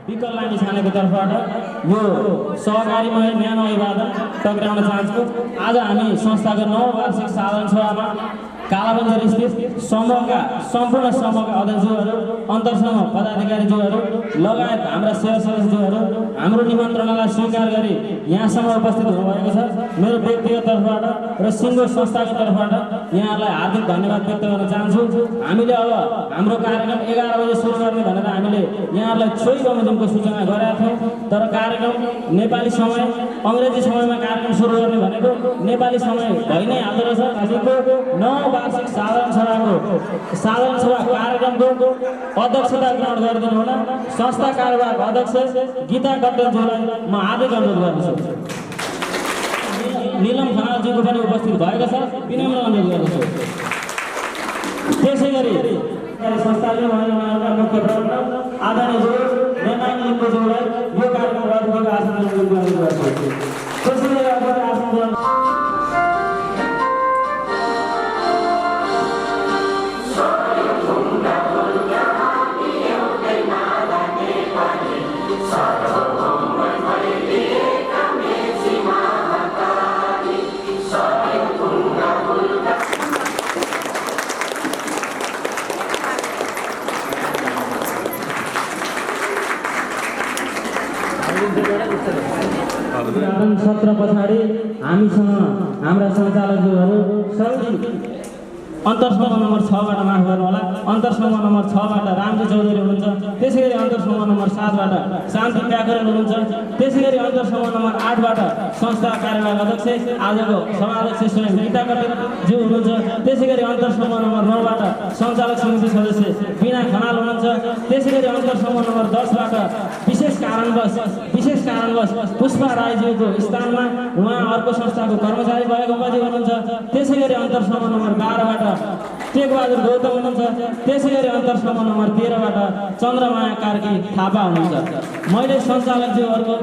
विकल लामी छानेको तर्फबाट यो सहकारीमा न्यानो अभिवादन टक्राउन चाहन्छु। आज हामी संस्थाको 9औं वार्षिक साधारण सभामा कालाबन्जर स्थित समूहका सम्पूर्ण समूहका अध्यक्षज्यूहरू, अन्तरसमूह पदाधिकारीज्यूहरू लगायत हाम्रा सेवा सदस्यज्यूहरू हाम्रो निमन्त्रणालाई स्वीकार गरी यहाँसम्म उपस्थित हुनुभएको छ। मेरो व्यक्तिगत तर्फबाट र सिङ्गो संस्थाको तर्फबाट यहाँहरूलाई हार्दिक धन्यवाद व्यक्त गर्न चाहन्छु। हामीले अब हाम्रो कार्यक्रम 11 बजे सुरु गर्ने भनेर हामीले यहाँहरूलाई छोई बमोजिमको सूचना गरेका थियौँ, तर कार्यक्रम नेपाली समय अङ्ग्रेजी समयमा कार्यक्रम सुरु गर्ने भनेको नेपाली समय भइ नै हाल्दो रहेछ। हामीको 9औं वार्षिक साधारण सभा कार्यक्रमको अध्यक्षता ग्रहण गरिदिनु हुन संस्था कार्यवाहक अध्यक्ष गीता कट्टेलज्यूलाई म हार्दिक अनुरोध गर्दछु। निलम खनालज्यूको पनि उपस्थित भएको छ, विनम्र अनुरोध गर्दछु। त्यसै गरी संस्थाले उहाँका मुख्य प्रवक्ता आदरणीय नेमाङ लिम्बुज्यूलाई यो कार्यक्रम अध्यक्षको आसन ग्रहण गर्दछु। त्यसै गरी आसन ग्रहण सत्र पछाडि हामीसँग हाम्रा सञ्चालकज्यूहरू सबै अन्तरसमूह नम्बर 6बाट माफ गर्नुहोला, अन्तरसमूह नम्बर 6बाट रामजी चौधरी हुनुहुन्छ। त्यसै गरी अन्तरसमूह नम्बर 7बाट शान्ति प्याकरेल हुनुहुन्छ। त्यसै गरी अन्तरसमूह नम्बर 8बाट संस्था कार्यवाहक अध्यक्ष आजको सभाध्यक्ष स्वयं गीता कट्टेलज्यू हुनुहुन्छ। त्यसै गरी अन्तरसमूह नम्बर 9बाट सञ्चालक समिति सदस्य बिना खनाल हुनुहुन्छ। त्यसै गरी अन्तरसमूह नम्बर 10बाट विशेष कारणवश पुष्पा राईज्यूको स्थानमा उहाँ अर्को संस्थाको कर्मचारी भएको बाजे हुनुहुन्छ। त्यसै गरी अन्तरसमूह नम्बर 12बाट टेकबहादुर गौतम हुनुहुन्छ। त्यसै गरी अन्तरसमूह नम्बर 13बाट चन्द्रमाया कार्की थापा हुनुहुन्छ। मैले सञ्चालकज्यूहरूको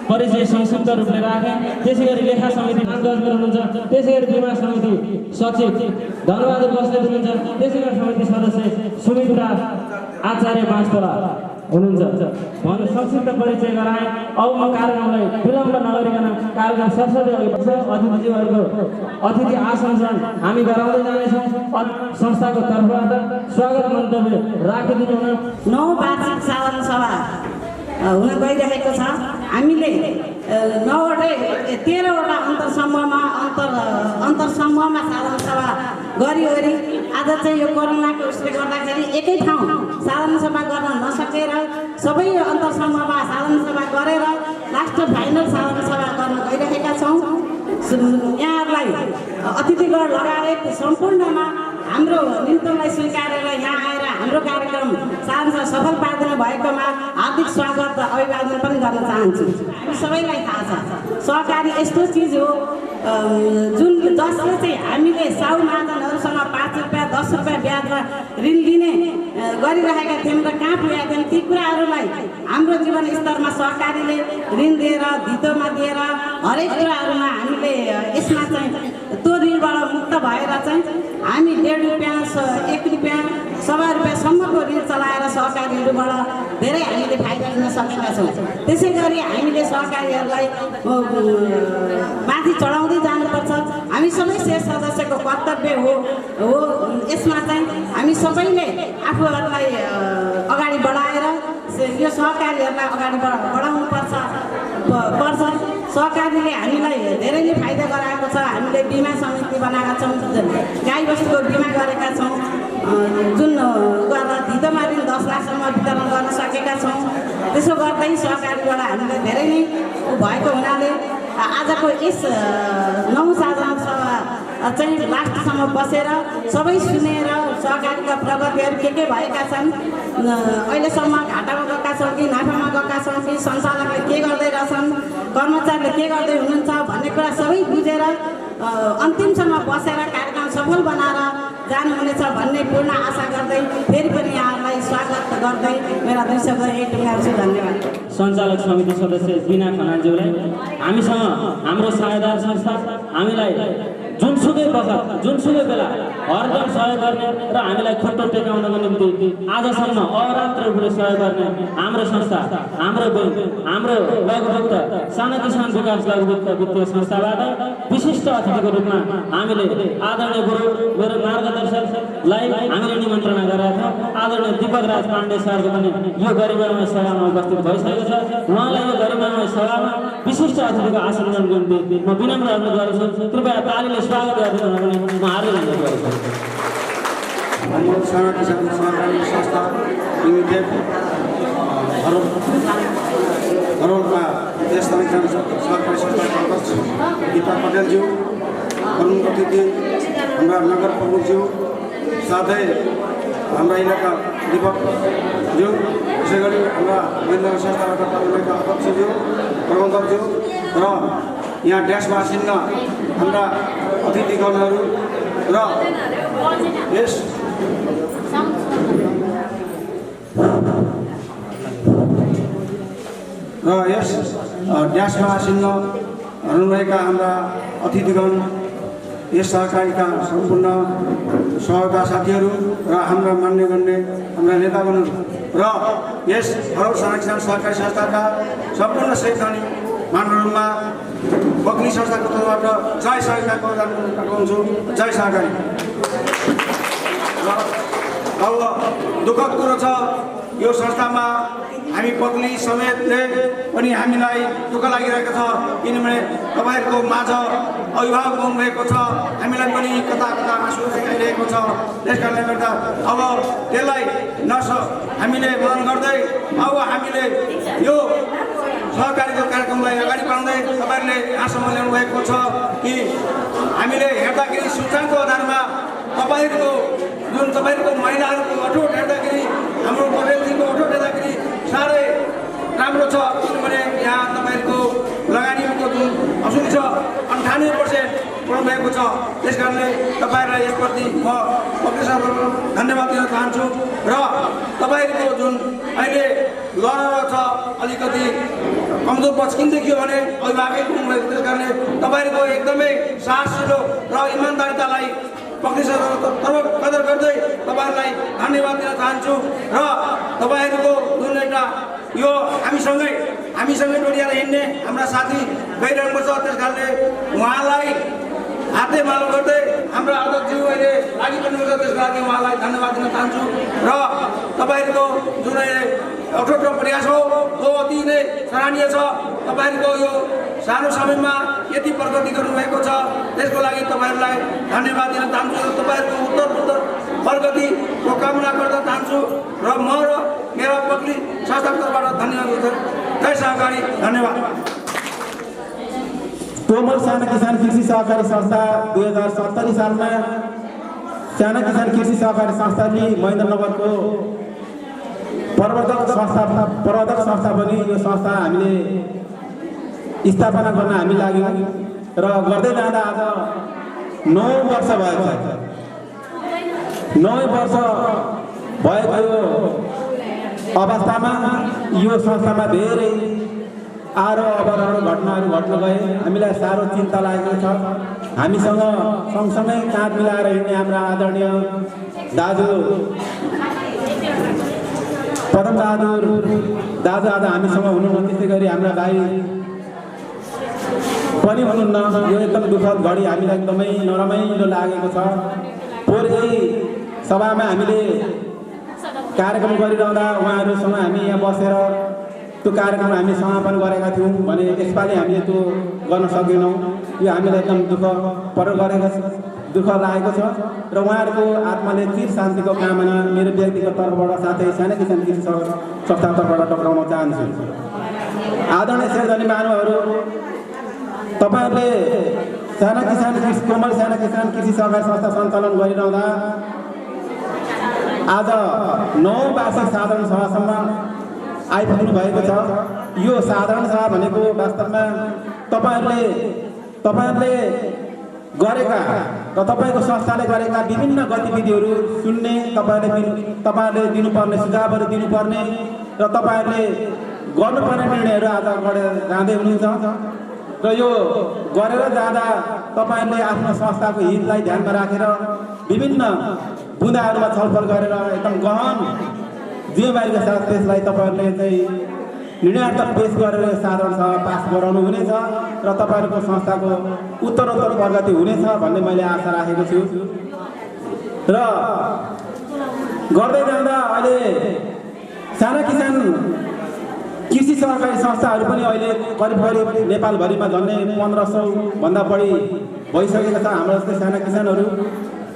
परिचय संक्षिप्त रूपले राखेँ। त्यसै गरी लेखा समिति गजगर हुनुहुन्छ। त्यसै गरी बीमा समिति सचिव धनबहादुर बस्नेत हुनुहुन्छ। त्यसै गरी समिति सदस्य सुमित्रा आचार्य बाँसतोला हुनुहुन्छ। भने संक्षिप्त परिचय गराएँ। अब म कार्यक्रमलाई विलम्ब नगरिकन कार्यक्रम सरस्वती अतिथिज्यूहरूको अतिथि आसन ग्रहण हामी गराउँदै जानेछौँ। संस्थाको तर्फबाट स्वागत मन्तव्य राखिदिनु हुन 9औं वार्षिक साधारण सभा हुन गइरहेको छ। हामीले 13वटा अन्तरसमूहमा साधारण सभा गरिवरी आज चाहिँ यो कोरोनाको उसले गर्दाखेरि एकै ठाउँ साधारण सभा गर्न नसकेर सबै अन्तरसमूहमा साधारण सभा गरेर लास्ट फाइनल साधारण सभा गर्न गइरहेका छौँ। यहाँहरूलाई अतिथिगण लगायत सम्पूर्णमा हाम्रो निम्तोलाई स्वीकारेर यहाँ आएर हाम्रो कार्यक्रम साधारण सफल पारिदिनु भएकोमा हार्दिक स्वागत अभिवादन पनि गर्न चाहन्छु। हामी सबैलाई थाहा छ सहकारी यस्तो चिज हो जसले चाहिँ हामीले साहु महाजनहरूसँग 5 रुपियाँ 10 रुपियाँ ब्याजमा ऋण लिने गरिरहेका थियौँ र कहाँ पुगेका थियौँ ती कुराहरूलाई हाम्रो जीवन स्तरमा सहकारीले ऋण दिएर धितोमा दिएर हरेक कुराहरूमा हामीले यसमा चाहिँ त्यो ऋणबाट मुक्त भएर चाहिँ हामी 1.5 रुपियाँ 1 रुपियाँ 1.25 रुपियाँसम्मको ऋण चलाएर सहकारीहरूबाट धेरै हामीले फाइदा लिन सकेका छौँ। त्यसै गरी हामीले सहकारीहरूलाई माथि चढाउँदै जानुपर्छ। हामी सबै शेष सदस्यको कर्तव्य हो यसमा चाहिँ हामी सबैले आफूहरूलाई अगाडि बढाएर यो सहकारीहरूलाई अगाडि बढाउनुपर्छ। सहकारीले हामीलाई धेरै नै फाइदा गराएको छ। हामीले बिमा समिति बनाएका छौँ, गाईबस्तुको बिमा गरेका छौँ, जुन गर्दा धितोमा ऋण 10 लाखसम्म वितरण गर्न सकेका छौँ। त्यसो गर्दै सहकारीबाट हामीलाई धेरै नै भएको हुनाले आजको यस 9औं साधारण सभा चाहिँ लास्टसम्म बसेर सबै सुनेर सहकारीका प्रगतिहरू के भएका छन्, अहिलेसम्म घाटामा गएका छौँ कि नाफामा गएका छौँ कि सञ्चालकले के गर्दै रहेछन्, कर्मचारीले के गर्दै हुनुहुन्छ भन्ने कुरा सबै बुझेर अन्तिमसम्म बसेर कार्यक्रम सफल बनाएर जानुहुनेछ भन्ने पूर्ण आशा गर्दै फेरि पनि यहाँलाई स्वागत गर्दै मेरा 2 शब्द यही टुङ्गाउँछु। धन्यवाद। सञ्चालक समिति सदस्य बिना खनालज्यूलाई हामीसँग हाम्रो साझेदार संस्था हामीलाई जुनसुकै बखत जुनसुकै बेला हरदम सहयोग गर्ने र हामीलाई खुट्टो टेकाउनको निम्ति आजसम्म अरात्रभरि सहयोग गर्ने हाम्रो संस्था, हाम्रो बैंक, हाम्रो लघुवित्त साना किसान विकास लघुवित्त वित्तीय संस्थाबाट विशिष्ट अतिथिको रूपमा हामीले आदरणीय गुरु मेरो मार्गदर्शकलाई हामीले निमन्त्रणा गरेका थियौँ। आदरणीय दीपक राज पाण्डे सरको पनि यो गरिमामय सभामा उपस्थित भइसकेको छ। उहाँलाई यो गरिमामय सभामा विशिष्ट अतिथिको आसन ग्रहणको निम्ति म विनम्र अनुरोध गर्दछु। कृपया तालीले स्वागत गरिदिनु भने म हार्दिक अनुरोध गर्दछु। साना किसान सहकारी संस्था लिमिटेड हरोलमा देश सहकारी संस्थाका अध्यक्ष गीता पटेलज्यू, प्रमुख अतिथि हाम्रा नगर प्रमुखज्यू, साथै हाम्रा इलाका दीपकज्यू, त्यसै गरी हाम्रा महिला संस्थाबाट इलाका अध्यक्षज्यू, प्रबन्धकज्यू र यहाँ ड्यासमा आसीन्न हाम्रा अतिथिगणहरू र यस ड्यासमा आसीन्न हुनुभएका हाम्रा अतिथिगण, यस सहकारीका सम्पूर्ण सहयोगका साथीहरू र हाम्रा मान्यगण्य हाम्रा नेतागणहरू र यस हरोल साना किसान सहकारी संस्थाका सम्पूर्ण सैद्धान्तिक मानवहरूमा बग्नी संस्थाको तर्फबाट जय सहकारीको प्रदान हुन्छु। जय सहकारी। अब दुःखद कुरो छ, यो संस्थामा हामी पग्ली समेतले पनि हामीलाई दुःख लागिरहेको छ, किनभने तपाईँहरूको माझ अभिभावक हुनुभएको छ, हामीलाई पनि कता कता आँसु आइरहेको छ। त्यस कारणले गर्दा अब त्यसलाई हामीले मनन गर्दै अब हामीले यो सहकारीको कार्यक्रमलाई अगाडि बढाउँदै तपाईँहरूले यहाँसम्म ल्याउनु भएको छ कि हामीले हेर्दाखेरि सूचनाको आधारमा तपाईँहरूको जुन तपाईँहरूको महिलाहरूको अठोट हेर्दाखेरि, हाम्रो पटेलजीको अठोट हेर्दाखेरि साह्रै राम्रो छ। किनभने यहाँ तपाईँहरूको लगानीको जुन असुल छ 98% पुऱ्याउनुभएको छ। त्यस कारणले तपाईँहरूलाई यसप्रति म पक्रेसरहरू धन्यवाद दिन चाहन्छु। र तपाईँहरूको जुन अहिले लहर छ अलिकति कमजोर पक्ष देखियो भने अभिभावकै हुनुभएको, त्यस कारणले तपाईँहरूको एकदमै साहसिलो र इमान्दारितालाई पक्रेसरहरू तर्फ कदर गर्दै तपाईँहरूलाई धन्यवाद दिन चाहन्छु। र तपाईँहरूको जुन एउटा यो हामीसँगै डोरिएर हिँड्ने हाम्रा साथी गइरहनु छ, त्यस कारणले उहाँलाई हाते मालो गर्दै हाम्रा अध्यक्षज्यू अहिले लागि पर्नुहुन्छ, त्यसको लागि उहाँलाई धन्यवाद दिन चाहन्छु। र तपाईँहरूको जुन अठोट प्रयास हो त्यो अति नै सराहनीय छ। तपाईँहरूको यो सानो समयमा यति प्रगति गर्नुभएको छ, त्यसको लागि तपाईँहरूलाई धन्यवाद दिन चाहन्छु। तपाईँहरूको उत्तर प्रगतिको कामना गर्न चाहन्छु र म र मेरा पत्नी संस्थाको तर्फबाट धन्यवाद दिन्छु। जय सहकारी। धन्यवाद। तोमर साना किसान कृषि सहकारी संस्था 2070 सालमा साना किसान कृषि सहकारी संस्थाले महेन्द्रनगरको प्रवर्धक संस्था पनि यो संस्था हामीले स्थापना गर्न हामी लाग्यौँ र गर्दै जाँदा आज 9 वर्ष भएको छ। 9 वर्ष भएको यो अवस्थामा यो संस्थामा धेरै अवरोध घटनाहरू घट्न गए। हामीलाई साह्रो चिन्ता लागेको छ। हामीसँग सँगसँगै काँध मिलाएर हिँड्ने हाम्रा आदरणीय दाजु पदमबहादुर दाजु आज हामीसँग हुनुहुन्न, त्यसै गरी हाम्रा भाइ पनि हुनुहुन्न। यो एकदम दुःखद घडी हामीलाई एकदमै नरमाइलो लागेको छ। पोहोर यही सभामा हामीले कार्यक्रम गरिरहँदा उहाँहरूसँग हामी यहाँ बसेर त्यो कार्यक्रम हामी समापन गरेका थियौँ भने यसपालि हामीले त्यो गर्न सकेनौँ। यो हामीलाई एकदम दुःख लागेको छ र उहाँहरूको आत्माले चिर शान्तिको कामना मेरो व्यक्तिगत तर्फबाट साथै साना किसान कृषि संस्थाको तर्फबाट टक्राउन चाहन्छु। आदरणीय श्रद्धानीय महानुभावहरू, तपाईँहरूले कोमल साना किसान कृषि सहकारी संस्था सञ्चालन गरिरहँदा आज 9 वार्षिक साधारण सभासम्म आइपुग्नु भएको छ। यो साधारण सभा भनेको वास्तवमा तपाईँहरूले गरेका र तपाईँको संस्थाले गरेका विभिन्न गतिविधिहरू सुन्ने, तपाईँहरूले दिनुपर्ने सुझावहरू दिनुपर्ने र तपाईँहरूले गर्नुपर्ने निर्णयहरू आज गरेर जाँदै हुनुहुन्छ। र यो गरेर जाँदा तपाईँहरूले आफ्नो संस्थाको हितलाई ध्यानमा राखेर विभिन्न बुँदाहरूमा छलफल गरेर एकदम गहन जिम्मेवारीका साथ त्यसलाई तपाईँहरूले चाहिँ निर्णयात्मक पेश गरेर साधारण सभा पास गराउनु हुनेछ र तपाईँहरूको संस्थाको उत्तरोत्तर प्रगति हुनेछ भन्ने मैले आशा राखेको छु। र गर्दै जाँदा अहिले साना किसान कृषि सहकारी संस्थाहरू पनि अहिले करिब नेपालभरिमा झन्डै 1500 भन्दा बढी भइसकेको छ। हाम्रो जस्तै साना किसानहरू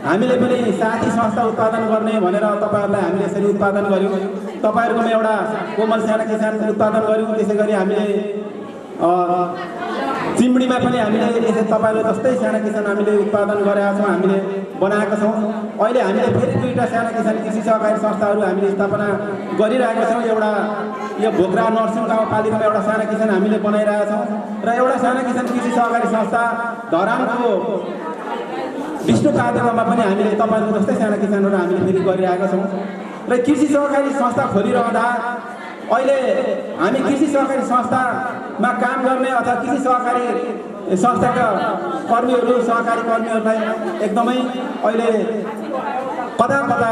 हामीले पनि साथी संस्था उत्पादन गर्ने भनेर तपाईँहरूलाई हामीले यसरी उत्पादन गऱ्यौँ। तपाईँहरूकोमा एउटा कोमल साना किसान उत्पादन गऱ्यौँ। त्यसै गरी हामीले चिम्डीमा पनि हामीले यसै तपाईँहरू जस्तै साना किसान हामीले उत्पादन गरेका छौँ, हामीले बनाएका छौँ। अहिले हामीले फेरि 2टा साना किसान कृषि सहकारी संस्थाहरू हामीले स्थापना गरिरहेका छौँ। एउटा यो भोक्रा नर्सिङ गाउँपालिकामा एउटा साना किसान हामीले बनाइरहेका छौँ र एउटा साना किसान कृषि सहकारी संस्था धरानको विष्णु कार्यक्रममा पनि हामीले तपाईँहरूको जस्तै साना किसानहरू हामीले फेरि गरिरहेका छौँ। र कृषि सहकारी संस्था खोलिरहँदा अहिले हामी कृषि सहकारी संस्थामा काम गर्ने अथवा कृषि सहकारी संस्थाका कर्मीहरू सहकारी कर्मीहरूलाई एकदमै अहिले कता कता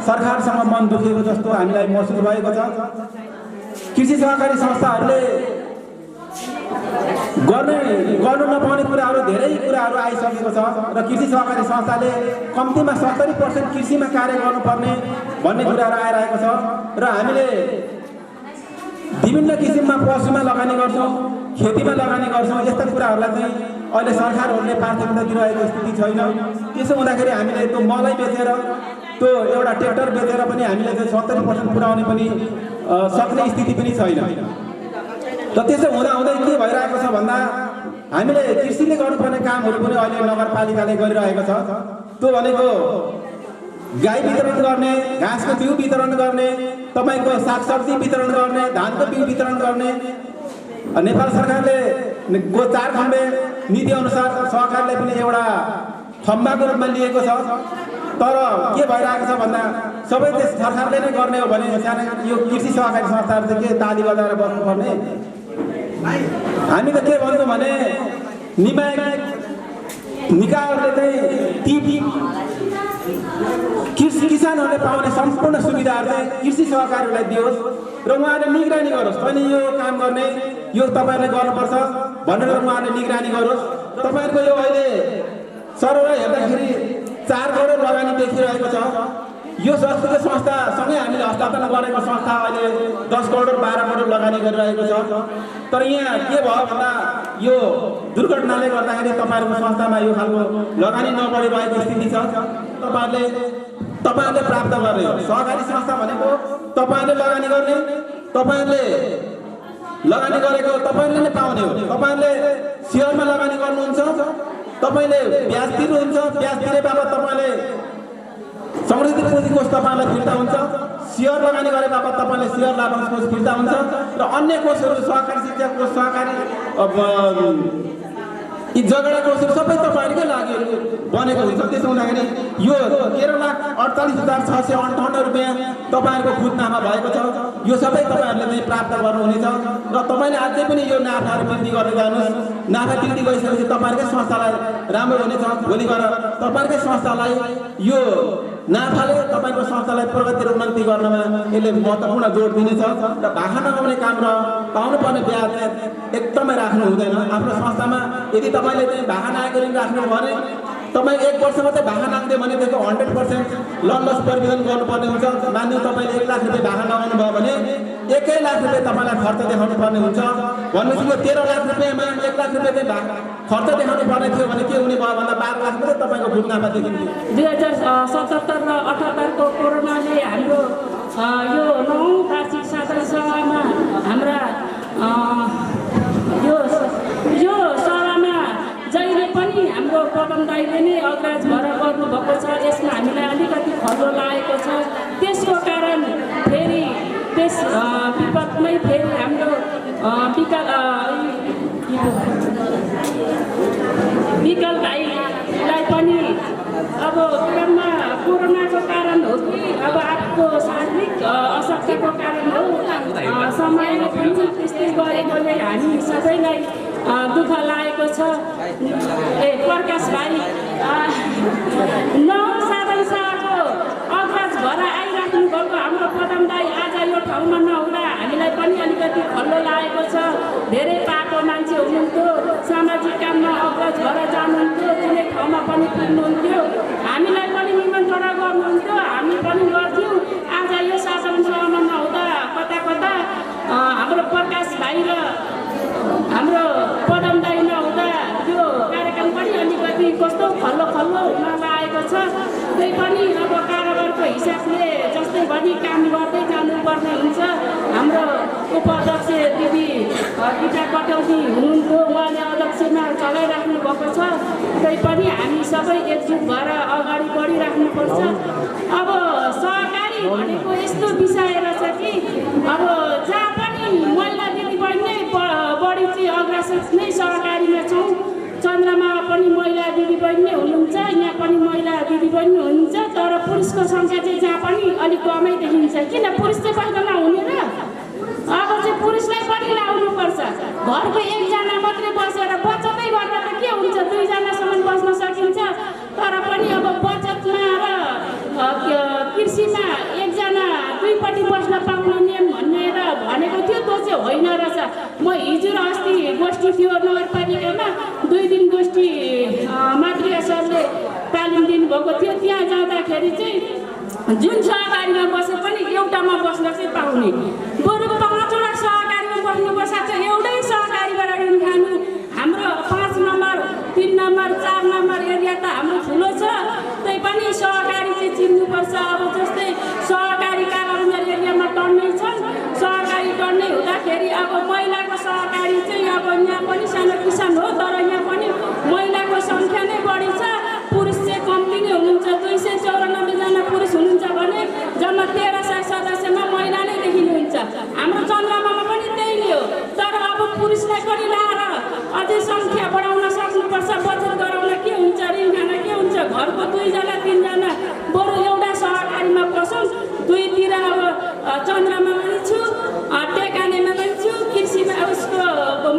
सरकारसँग मन दुखेको जस्तो हामीलाई महसुस भएको छ। कृषि सहकारी संस्थाहरूले गर्नु नपाउने कुराहरू धेरै कुराहरू आइसकेको छ र कृषि सहकारी संस्थाले कम्तीमा 70% कृषिमा कार्य गर्नुपर्ने भन्ने कुराहरू आइरहेको छ र हामीले विभिन्न किसिममा पशुमा लगानी गर्छौँ, खेतीमा लगानी गर्छौँ। यस्ता कुराहरूलाई चाहिँ अहिले सरकारहरूले प्राथमिकता दिइरहेको स्थिति छैन। त्यसो हुँदाखेरि हामीले त्यो मलै बेचेर त्यो एउटा ट्र्याक्टर बेचेर पनि हामीले चाहिँ 70% पुर्याउने पनि सक्ने स्थिति पनि छैन। र त्यसो हुँदाहुँदै के भइरहेको छ भन्दा हामीले कृषिले गर्नुपर्ने कामहरू पनि अहिले नगरपालिकाले गरिरहेको छ। त्यो भनेको गाई वितरण गर्ने, घाँसको बिउ वितरण गर्ने, तपाईँको सागसब्जी वितरण गर्ने, धानको बिउ वितरण गर्ने। नेपाल सरकारले 4 खम्बे नीति अनुसार सरकारले पनि एउटा खम्बाको रूपमा लिएको छ। तर के भइरहेको छ भन्दा सबै देश सरकारले नै गर्ने हो भने साना यो कृषि सहकारी संस्थाहरू चाहिँ के ताली बजाएर बस्नुपर्ने? हामी त के भन्छौँ भने निकायहरूले चाहिँ किसानहरूले पाउने सम्पूर्ण सुविधाहरू चाहिँ कृषि सहकारीहरूलाई दियोस् र उहाँले निगरानी गरोस्। तैँले यो काम गर्ने, यो तपाईँहरूले गर्नुपर्छ भनेर उहाँले निगरानी गरोस्। तपाईँहरूको यो अहिले सरलाई हेर्दाखेरि 4 करोड लगानी देखिरहेको छ। यो संस्कृत संस्थासँगै हामीले हस्तान्तरण गरेको संस्था अहिले 10 करोड 12 करोड लगानी गरिरहेको छ। तर यहाँ के भयो भन्दा यो दुर्घटनाले गर्दाखेरि तपाईँहरूको संस्थामा यो खालको लगानी नबढिरहेको स्थिति छ। तपाईँहरूले प्राप्त गर्ने हो। सहकारी संस्था भनेको तपाईँहरूले लगानी गर्ने, तपाईँहरूले लगानी गरेको तपाईँहरूले नै पाउने हो। तपाईँहरूले सेयरमा लगानी गर्नुहुन्छ, तपाईँले ब्याज तिर्नुहुन्छ, ब्याज तिरे बापत तपाईँले समृद्धि पुँजी कोष तपाईँलाई फिर्ता हुन्छ, सेयर लगानी गरे बापत तपाईँले सेयर लाभांश कोष फिर्ता हुन्छ र अन्य कोषहरू सहकारी शिक्षा कोष, सहकारी यी जगडा कोषहरू सबै तपाईँहरूकै लागि बनेको हुन्छ। त्यसो हुँदाखेरि यो 13,48,658 रुपियाँ तपाईँहरूको खुद नाफा भएको छ। यो सबै तपाईँहरूले चाहिँ प्राप्त गर्नुहुनेछ र तपाईँले अझै पनि यो नाफाहरू वृद्धि गर्दै जानुहोस्। नाफा वृद्धि गरिसकेपछि तपाईँहरूकै संस्थालाई राम्रो हुनेछ। भोलि गएर तपाईँहरूकै संस्थालाई यो नाफाले तपाईँको संस्थालाई प्रगति र उन्नति गर्नमा यसले महत्त्वपूर्ण जोड दिनेछ र भाखा नगाउने काम र पाउनुपर्ने ब्याज एकदमै राख्नु हुँदैन आफ्नो संस्थामा। यदि तपाईँले चाहिँ भाखा नआएको राख्नु भने तपाईँ 1 वर्ष मात्रै भाखा नाग्दै भने त्यसको 100% लस परिवेदन गर्नुपर्ने हुन्छ। मान्यो तपाईँले 1 लाख रुपियाँ भाखा नगाउनु भयो भने 1 लाख रुपियाँ तपाईँलाई खर्च देखाउनु पर्ने हुन्छ। भनेपछि यो 13 लाख रुपियाँमा 1 लाख रुपियाँ चाहिँ खर्च देखाउनु पर्ने थियो भने के हुने भयो भन्दा 12 लाख मात्रै तपाईँको खुद नाफा देखिन्थ्यो। 2077 र 78 को कोरोनाले हाम्रो यो 9औं वार्षिक साधारण सभामा हाम्रा यो सभामा जहिले पनि हाम्रो पवन दाइले नै अग्रज भएर गर्नुभएको छ। यसमा हामीलाई अलिकति खर्च लागेको छ। त्यसको कारण फेरि त्यस विपदमै फेरि हाम्रो विकल भाइलाई पनि अब क्रममा कोरोनाको कारण हो कि अब आफूको शारीरिक अशक्तिको कारण हो, समयले पनि त्यस्तै गरेकोले हामी सबैलाई दुःख लागेको छ। प्रकाश भाइ नौ साधन सेवाको अग्रज भएर आइराख्नु भएको हाम्रो पदम दाई आज यो ठाउँमा नहुँदा हामीलाई पनि अलिकति खल्लो लागेको छ। धेरै पाएको मान्छे हुनुहुन्थ्यो, सामाजिक काममा अग्रज भएर जानुहुन्थ्यो, कुनै ठाउँमा पनि पुग्नुहुन्थ्यो, हामीलाई पनि निमन्त्रणा गर्नुहुन्थ्यो, हामी पनि गर्थ्यौँ। आज यो साधन सेवामा नहुँदा कता कता हाम्रो प्रकाश भाइ र हाम्रो पदम दाई नहुँदा त्यो कार्यक्रम पनि अलिकति कस्तो खल्लो खल्लो हुन लागेको छ। त्यही पनि अब कारोबारको हिसाबले जस्तै भनी काम गर्दै जानुपर्ने हुन्छ। हाम्रो उपाध्यक्ष दिदी गीता कटौती हुनुहुन्थ्यो, उहाँले अध्यक्षमा चलाइराख्नु भएको छ। त्यही पनि हामी सबै एकजुट भएर अगाडि बढिराख्नुपर्छ। अब सहकारी भनेको यस्तो विषय रहेछ कि अब जहाँ पनि महिला दिदीबहिनी नै बढी चाहिँ अग्रसर नै सहकारीमा छौँ। चन्द्रमामा पनि महिला दिदीबहिनी नै हुनुहुन्छ, यहाँ पनि महिला दिदीबहिनी हुनुहुन्छ। तर पुरुषको सङ्ख्या चाहिँ जहाँ पनि अलिक कमै देखिन्छ। किन पुरुष चाहिँ पहिला नहुने र? अब चाहिँ पुरुषलाई पनि लाउनुपर्छ। घरको एकजना मात्रै बसेर बचतै गर्दा त के हुन्छ, दुईजनासम्म बस्न सकिन्छ। तर पनि अब बचतमा र कृषिमा एकजना दुईपट्टि बस्न पाउने नियम भनेको थियो, त्यो चाहिँ होइन रहेछ। म हिजो र अस्ति गोष्ठी थियो नगरपालिकामा, 2 दिन गोष्ठी मातृका सरले तालिम दिनुभएको थियो। त्यहाँ जाँदाखेरि चाहिँ जुन सहकारीमा बसे पनि एउटामा बस्न चाहिँ पाउने, बरु 5वटा सहकारीमा बस्नुपर्छ। एउटै सहकारीबाट ऋण खानु। हाम्रो 5 नम्बर 3 नम्बर 4 नम्बर एरिया त हाम्रो ठुलो छ, त्यही पनि सहकारी चाहिँ चिन्नुपर्छ। अब जस्तै सहकारी कालाबुङर एरियामा टन्नै छन्, सहकारी टन्नै हुँदाखेरि अब महिलाको सहकारी चाहिँ अब यहाँ पनि सानो किसान हो, तर यहाँ पनि महिलाको सङ्ख्या नै बढी छ, पुरुष चाहिँ कम्ती नै हुनुहुन्छ। 294 जना पुरुष हुनुहुन्छ भने जम्मा 1300 सदस्यमा महिला नै देखिनुहुन्छ। हाम्रो चन्द्रमामा पनि त्यही नै हो। तर अब पुरुषलाई पनि लाएर अझै सङ्ख्या बढाउन सक्नुपर्छ। बचत गराउन के हुन्छ, ऋण खान के हुन्छ, घरको 2 जना 3 जना बरु एउटा सहकारीमा पसौँ। 2तिर अब चन्द्रमा पनि छु, टेकानेमा पनि छु, कृषिमा उसको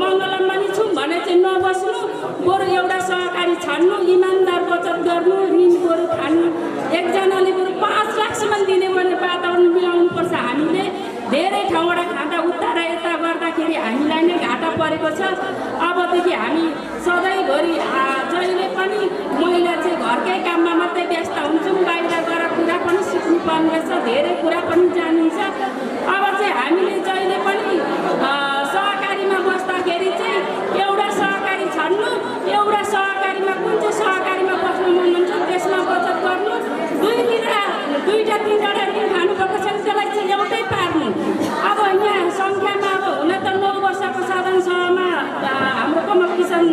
मङ्गलममा पनि छु भने चाहिँ नबस्नु, बरु एउटा सहकारी छान्नु, इमान्दार बचत गर्नु, ऋण बरु खानु। एकजनाले बरु 5 लाखसम्म दिने भने वातावरण मिलाउनुपर्छ। हामीले धेरै ठाउँबाट खाँदा उता र यता गर्दाखेरि हामीलाई नै घाटा परेको छ। अबदेखि हामी सधैँभरि जहिले पनि महिला चाहिँ घरकै काममा मात्रै व्यस्त हुन्छौँ, बाहिर गएर कुरा पनि सिक्नुपर्ने रहेछ, धेरै कुरा पनि जानिन्छ। अब चाहिँ हामीले जहिले पनि सहकारीमा बस्दाखेरि चाहिँ एउटा सहकारी छान्नु, एउटा सहकारीमा कुन चाहिँ सहकारीमा बस्न मन हुन्छ त्यसमा बचत गर्नु। 2-3वटा ऋण खानुपर्छ, त्यसलाई चाहिँ एउटै पार्नु। अब यहाँ सङ्ख्यामा अब हुन त 9 वर्षको साधन सेवामा हाम्रो कमल किसान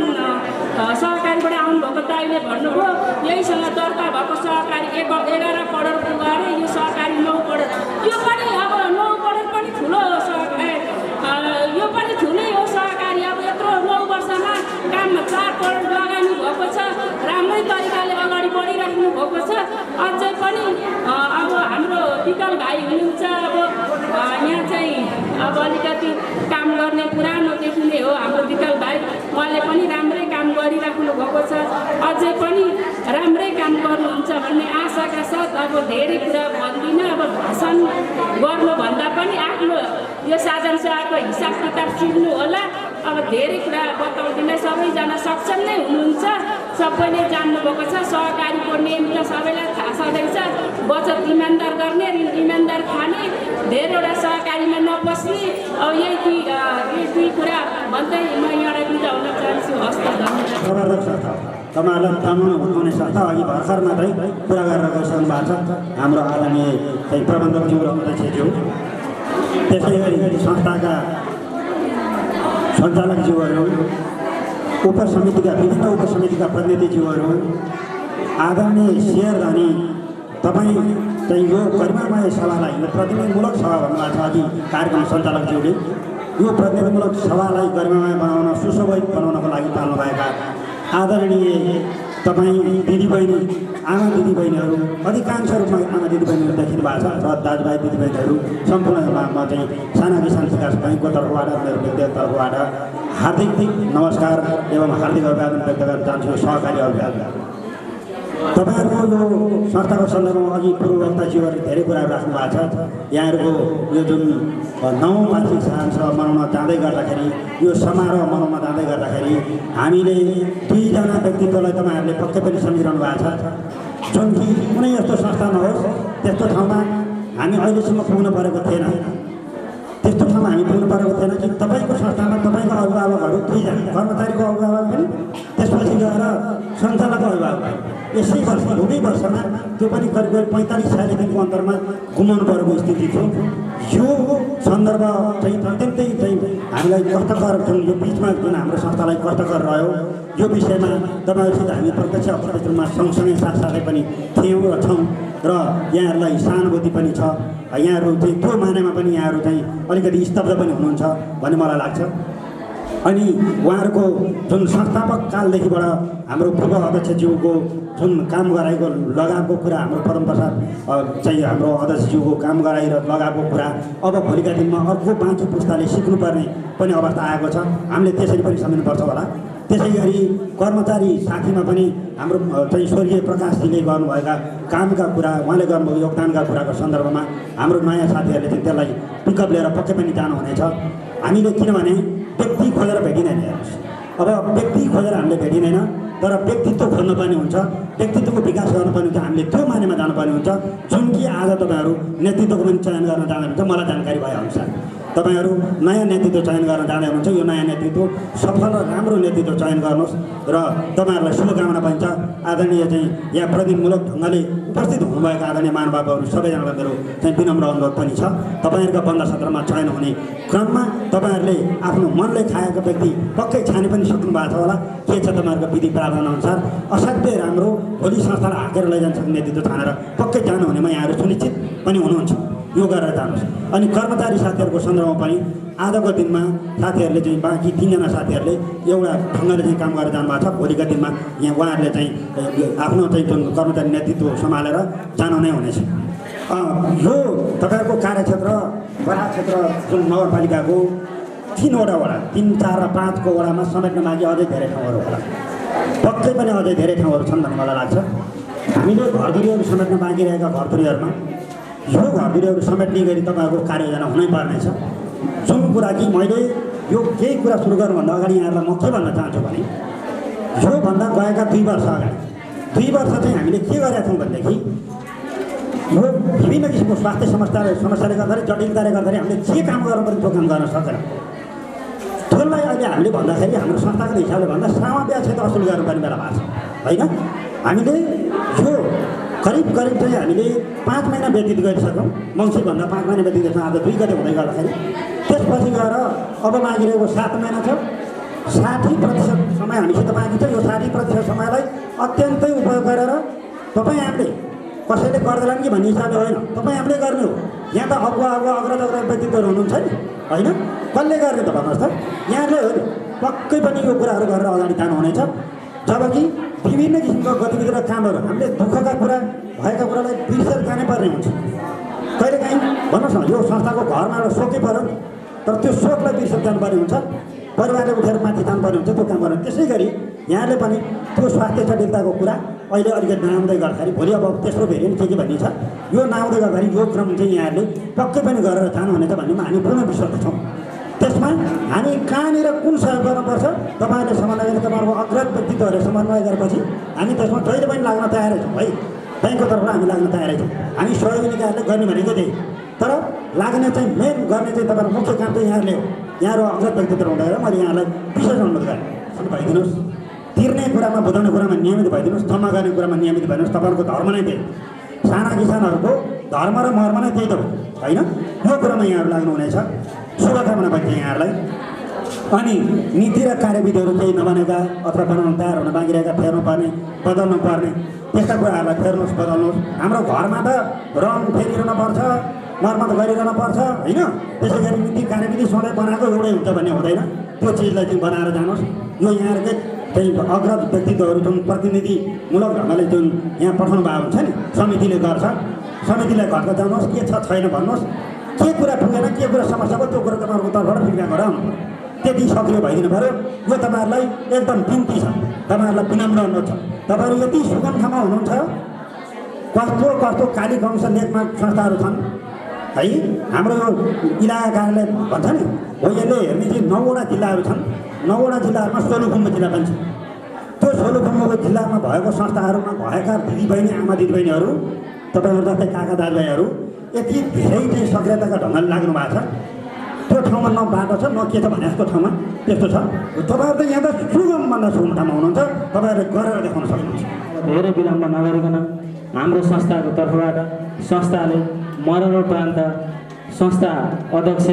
सहकारीबाट आउनुभएको दाइले भन्नुभयो, यहीसँग दर्ता भएको सहकारी 11 करोड पुगाएर यो सहकारी 9 करोड। यो पनि अब 9 करोड पनि ठुलो सहकारी, यो पनि ठुलै हो सहकारी। अब यत्रो 9 वर्षमा काम 4 करोड लगाउनु भएको छ, राम्रै तरिकाले अगाडि बढिराख्नु भएको छ। अझै पनि अब हाम्रो विकल भाइ हुनुहुन्छ, अब यहाँ चाहिँ अब अलिकति काम गर्ने पुरानोदेखि नै हो हाम्रो विकल भाइ, उहाँले पनि राम्रै काम गरिराख्नु भएको छ। अझै पनि राम्रै काम गर्नुहुन्छ भन्ने आशाका साथ अब धेरै कुरा भन्दिनँ। अब भाषण गर्नुभन्दा पनि आफ्नो यो साधन सेवाको हिसाब किताब सुन्नु होला। अब धेरै कुरा बताउँदिनँ, सबैजना सक्षम नै हुनुहुन्छ, सबैले जान्नुभएको छ। सहकारीको नियम त सबैलाई थाहा छँदैछ, बचत इमान्दार गर्ने, ऋण इमान्दार खाने, धेरैवटा सहकारीमा नपस्ने। अब यही 2 कुरा भन्दै म यहाँबाट बिदा हुन चाहन्छु। हस् त, धन्यवाद। तपाईँहरूलाई थाहा हुने संस्था अघि भर्खर मात्रै कुरा गरेर गइसक्नु भएको छ हाम्रो आदरणीय चाहिँ प्रबन्धकज्यू र अध्यक्षज्यू, त्यसै गरी संस्थाका सञ्चालकज्यूहरू, विभिन्न उपसमितिका प्रतिनिधिज्यूहरू, आदरणीय शेयर धनी, तपाईँ चाहिँ यो गरिमामय सभालाई, यो प्रतिनिधिमूलक सभा भन्नुभएको छ अघि कार्यक्रम सञ्चालकज्यूले, यो प्रतिनिधिमूलक सभालाई गरिमामय बनाउन, सुशोभित बनाउनको लागि पाल्नुभएका आदरणीय तपाईँ दिदीबहिनी आमा दिदीबहिनीहरू अधिकांश रूपमा आमा दिदीबहिनीहरू देखिनु भएको छ र दाजुभाइ दिदीबहिनीहरू सम्पूर्णमा म चाहिँ साना किसान विकास बैङ्कको तर्फबाट मेरो व्यक्तिगत तर्फबाट हार्दिक नमस्कार एवं हार्दिक अभिवादन व्यक्त गर्न चाहन्छु। सहकारी अभिवादन। तपाईँहरूको यो संस्थाको सन्दर्भमा अघि पूर्ववक्ताज्यूहरूले धेरै कुराहरू राख्नु भएको छ। यहाँहरूको यो जुन 9औं वार्षिक साधारण सभा मनाउन जाँदै गर्दाखेरि यो समारोह मनाउन जाँदै गर्दाखेरि हामीले 2 जना व्यक्तित्वलाई तपाईँहरूले पक्कै पनि सम्झिरहनु भएको छ। जुन कि कुनै यस्तो संस्था नहोस् त्यस्तो ठाउँमा हामी अहिलेसम्म पुग्नु परेको थिएन। त्यस्तो ठाउँमा हामी पुग्नु परेको थिएन कि तपाईँको संस्थामा तपाईँको अभिभावकहरू 2 जना, कर्मचारीको अभिभावक पनि त्यसपछि गएर सञ्चालकको अभिभावक यसै वर्ष 2 वर्षमा त्यो पनि करिब 45-46 अन्तरमा गुमाउनु परेको स्थिति थियो। यो सन्दर्भ चाहिँ अत्यन्तै चाहिँ हामीलाई कष्टकर जुन यो बिचमा जुन हाम्रो संस्थालाई कष्टकर रह्यो यो विषयमा तपाईँहरूसित हामी प्रत्यक्ष अप्रत्यक्ष रूपमा सँगसँगै साथसाथै पनि थियौँ र छौँ र यहाँहरूलाई सहानुभूति पनि छ। यहाँहरू चाहिँ त्यो मानेमा पनि यहाँहरू चाहिँ अलिकति स्तब्ध पनि हुनुहुन्छ भन्ने मलाई लाग्छ। अनि उहाँहरूको जुन संस्थापक कालदेखिबाट हाम्रो पूर्व अध्यक्षज्यूको जुन काम गराएको लगाएको कुरा हाम्रो परमप्रसाद चाहिँ हाम्रो अध्यक्षज्यूको काम गराइ र लगाएको कुरा अब भोलिका दिनमा अर्को बाँकी पुस्ताले सिक्नुपर्ने पनि अवस्था आएको छ। हामीले त्यसरी पनि सम्झिनुपर्छ होला। त्यसै गरी कर्मचारी साथीमा पनि हाम्रो चाहिँ स्वर्गीय प्रकाशजीले गर्नुभएका कामका कुरा उहाँले गर्नुभएको योगदानका कुराको सन्दर्भमा हाम्रो नयाँ साथीहरूले चाहिँ त्यसलाई पिकअप लिएर पक्कै पनि जानुहुनेछ। हामीले किनभने व्यक्ति खोजेर भेटिँदैन। अब व्यक्ति खोजेर हामीले भेटिँदैन तर व्यक्तित्व खोज्नुपर्ने हुन्छ, व्यक्तित्वको विकास गर्नुपर्ने हुन्छ। हामीले त्यो मानेमा जानुपर्ने हुन्छ जुन कि आज तपाईँहरू नेतृत्वको पनि चयन गर्न जाँदै हुन्छ। मलाई जानकारी भएअनुसार तपाईँहरू नयाँ नेतृत्व चयन गर्न जाँदै हुनुहुन्छ। यो नयाँ नेतृत्व सफल र राम्रो नेतृत्व चयन गर्नुहोस् र तपाईँहरूलाई शुभकामना पाइन्छ। आदरणीय चाहिँ यहाँ प्रतिनिधिमूलक ढङ्गले उपस्थित हुनुभएका आदरणीय महानुभावहरू सबैजनालाई मेरो चाहिँ विनम्र अनुरोध पनि छ। तपाईँहरूका बन्द सत्रमा चयन हुने क्रममा तपाईँहरूले आफ्नो मनले खाएको व्यक्ति पक्कै छाने पनि सक्नु भएको छ होला। के छ तपाईँहरूको विधि प्रावधान अनुसार असाध्यै राम्रो भोलि संस्थालाई हाकेर लैजान सक्ने नेतृत्व छानेर पक्कै जानुहुनेमा यहाँहरू सुनिश्चित पनि हुनुहुन्छ। यो गरेर जानुहोस्। अनि कर्मचारी साथीहरूको सन्दर्भमा पनि आजको दिनमा साथीहरूले चाहिँ बाँकी 3 जना साथीहरूले एउटा ढङ्गले चाहिँ काम गरेर जानुभएको छ। भोलिका दिनमा यहाँ उहाँहरूले चाहिँ आफ्नो चाहिँ जुन कर्मचारी नेतृत्व सम्हालेर जानु नै हुनेछ। यो तपाईँहरूको कार्यक्षेत्र बराह क्षेत्र जुन नगरपालिकाको 3वटा वडा 3, 4 र 5को वडामा समेट्न बाँकी अझै धेरै ठाउँहरू होला। पक्कै पनि अझै धेरै ठाउँहरू छन् भन्ने मलाई लाग्छ। हामीले घरधुरीहरू समेट्न बाँकी रहेका घरधुरीहरूमा यो घरधुरीहरू समेट्ने गरी तपाईँहरूको कार्ययोजना हुनै पर्नेछ। जुन कुरा कि मैले यो केही कुरा सुरु गर्नुभन्दा अगाडि यहाँहरूलाई म के भन्न चाहन्छु भने योभन्दा गएका 2 वर्ष अगाडि 2 वर्ष चाहिँ हामीले के गरेका थियौँ भनेदेखि यो विभिन्न किसिमको स्वास्थ्य समस्याले गर्दाखेरि जटिलताले गर्दाखेरि हामीले जे काम गर्नुपर्ने त्यो काम गर्न सकेन। त्यसलाई अहिले हामीले भन्दाखेरि हाम्रो संस्थाको हिसाबले भन्दा सामा ब्याज त असुल गर्नुपर्ने बेला भएको छ होइन। हामीले यो करिब चाहिँ हामीले 5 महिना व्यतीत गरिसक्यौँ। मङ्सिरभन्दा 5 महिना व्यतीत गर्छौँ। आज 2 गते हुँदै गर्दाखेरि त्यसपछि गएर अब बाँकी रहेको 7 महिना छ। 60% समय हामीसित बाँकी छ। यो 60% समयलाई अत्यन्तै उपयोग गरेर तपाईँ हामीले कसैले गर्दैलान् कि भन्ने हिसाबले होइन, तपाईँ हामीले गर्ने हो। यहाँ त अग्रज व्यक्तित्वहरू हुनुहुन्छ नि होइन, कसले गर्ने त भन्नुहोस् त। यहाँले हो नि पक्कै पनि यो कुराहरू गरेर अगाडि जानुहुनेछ। जबकि विभिन्न किसिमका गतिविधि र कामहरू हामीले दुःखका कुरा भएका कुरालाई बिर्सेर जानै पर्ने हुन्छ। कहिलेकाहीँ भन्नुहोस् न यो संस्थाको घरमा एउटा शोकै पऱ्यो तर त्यो शोकलाई बिर्सेर जानुपर्ने हुन्छ। परिवारले उठेर माथि जानुपर्ने हुन्छ त्यो काम गर्नु। त्यसै गरी यहाँले पनि त्यो स्वास्थ्य जटिलताको कुरा अहिले अलिकति नआउँदै गर्दाखेरि भोलि अब तेस्रो भेरिएन्ट के भन्ने छ यो नआउँदै गर्दाखेरि यो क्रम चाहिँ यहाँहरूले पक्कै पनि गरेर जानुहुनेछ भन्नेमा हामी पूर्ण विश्वास छौँ। त्यसमा हामी कहाँनिर कुन सहयोग गर्नुपर्छ तपाईँहरूले समन्वय गरेर तपाईँहरूको अग्रज व्यक्तित्वहरूले समन्वय गरेपछि हामी त्यसमा जहिले पनि लाग्न तयारै छौँ है। ब्याङ्कको तर्फबाट हामी लाग्न तयारै छौँ। हामी सहयोगी निकायहरूले गर्ने भनेको त्यही तर लाग्ने चाहिँ मेन गर्ने चाहिँ तपाईँहरूको मुख्य काम चाहिँ यहाँहरूले हो। यहाँहरू अग्रज व्यक्तित्व हुँदैन मैले यहाँलाई विशेष अनुरोध गरेँ भइदिनुहोस्। तिर्ने कुरामा बुझाउने कुरामा नियमित भइदिनुहोस्। जम्मा गर्ने कुरामा नियमित भइदिनुहोस्। तपाईँहरूको धर्म नै त्यही, साना किसानहरूको धर्म र मर्म नै त्यही त हो होइन। यो कुरामा यहाँहरू लाग्नुहुनेछ। शुभकामना पाइन्छ यहाँहरूलाई। अनि नीति र कार्यविधिहरू केही नबनेका अथवा बनाउन तयार हुन बाँकी रहेका फेर्नुपर्ने बदल्नु पर्ने त्यस्ता कुराहरूलाई फेर्नुहोस् बदल्नुहोस्। हाम्रो घरमा त रङ फेरिरहनु पर्छ, मर्मत गरिरहनु पर्छ होइन। त्यसै गरी नीति कार्यविधि सधैँ बनाएको एउटै हुन्छ भन्ने हुँदैन। त्यो चिजलाई चाहिँ बनाएर जानुहोस्। यो यहाँहरूकै केही अग्रज व्यक्तित्वहरू जुन प्रतिनिधिमूलक ढङ्गले जुन यहाँ पठाउनु भएको हुन्छ नि, समितिले गर्छ, समितिलाई घरको जानुहोस्, के छ छैन भन्नुहोस्, के कुरा पुगेन, के कुरा समस्या भयो, त्यो कुरा तपाईँहरूको तर्फबाट फिर्ता गराउनु, त्यति सक्रिय भइदिनु पऱ्यो। यो तपाईँहरूलाई एकदम बिन्ती छ, तपाईँहरूलाई विनम्र अनुरोध छ। तपाईँहरू यति सुगम ठाउँमा हुनुहुन्छ, कस्तो कस्तो काली वंश लेखमा संस्थाहरू छन् है। हाम्रो यो इलाका कार्यालय भन्छ नि, हो यसले हेर्ने चाहिँ 9वटा जिल्लाहरू छन्, 9वटा जिल्लाहरूमा सोलुखुम्बु जिल्ला पनि छ। त्यो सोलुखुम्बुको जिल्लामा भएको संस्थाहरूमा भएका दिदीबहिनी, आमा दिदीबहिनीहरू, तपाईँहरू जस्तै काका दाजुभाइहरू यति धेरै चाहिँ सक्रियताका ढङ्गले लाग्नु भएको छ। त्यो ठाउँमा न बाटो छ, न के छ भने जस्तो ठाउँमा त्यस्तो छ। तपाईँहरू त यहाँ त सुगमभन्दा सुगम ठाउँमा हुनुहुन्छ, तपाईँहरूले गरेर देखाउन सक्नुहुन्छ। धेरै विलम्ब नगरिकन हाम्रो संस्थाको तर्फबाट संस्थाले मरणोपरान्त संस्था अध्यक्ष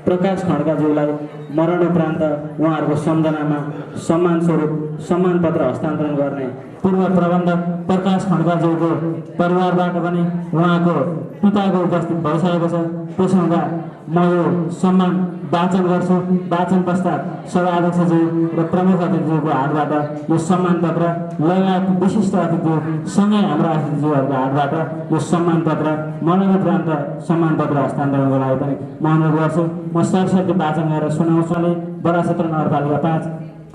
प्रकाश खड्काज्यूलाई मरणोपरान्त उहाँहरूको सम्झनामा सम्मान स्वरूप सम्मान पत्र हस्तान्तरण गर्ने पूर्व प्रबन्धक प्रकाश खड्काज्यूको परिवारबाट पनि उहाँको पिताको उपस्थित भइसकेको छ। त्यसो हुँदा म यो सम्मान वाचन गर्छु। वाचन पश्चात सभा अध्यक्षज्यू र प्रमुख अतिथिज्यूको हातबाट यो सम्मान पत्र लगायत विशिष्ट अतिथिज्यू सँगै हाम्रा अतिथिज्यूहरूको हातबाट यो सम्मान पत्र मरणोपरान्त सम्मान पत्र हस्तान्तरणको लागि पनि म अनुरोध गर्छु। म सरस्वती वाचन गरेर सुनाउँछु। बडाक्षेत्र नगरपालिका 5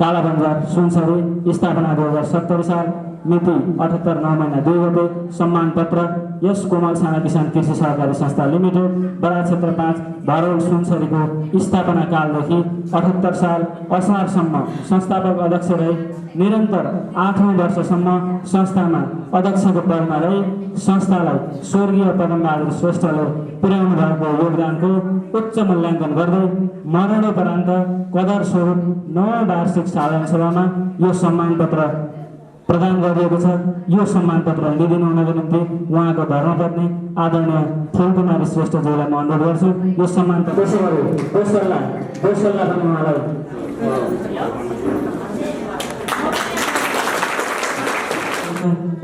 कालाबन्जार सुनसरी स्थापना 2070 साल मिति 78/9/2 गते सम्मान पत्र यस कोमल साना किसान कृषि सहकारी संस्था लिमिटेड बडाक्षेत्र 5 भरौल सुनसरीको स्थापना कालदेखि 78 साल असारसम्म संस्थापक अध्यक्ष रही निरन्तर 8औं वर्षसम्म संस्थामा अध्यक्षको पदमा रही संस्थालाई स्वर्गीय पदमबहादुर श्रेष्ठले पुर्याउनु भएको योगदानको उच्च मूल्याङ्कन गर्दै मरणोपरान्त कदर स्वरूप 9औं वार्षिक साधारण सभामा यो सम्मान पत्र प्रदान गरिएको छ। यो सम्मान पत्र लिदिनु हुनको निम्ति उहाँको धर्मपत्नी आदरणीय फुलकुमारी श्रेष्ठज्यूलाई म अनुरोध गर्छु। यो सम्मान पत्र दोस्रोलाई पनि उहाँलाई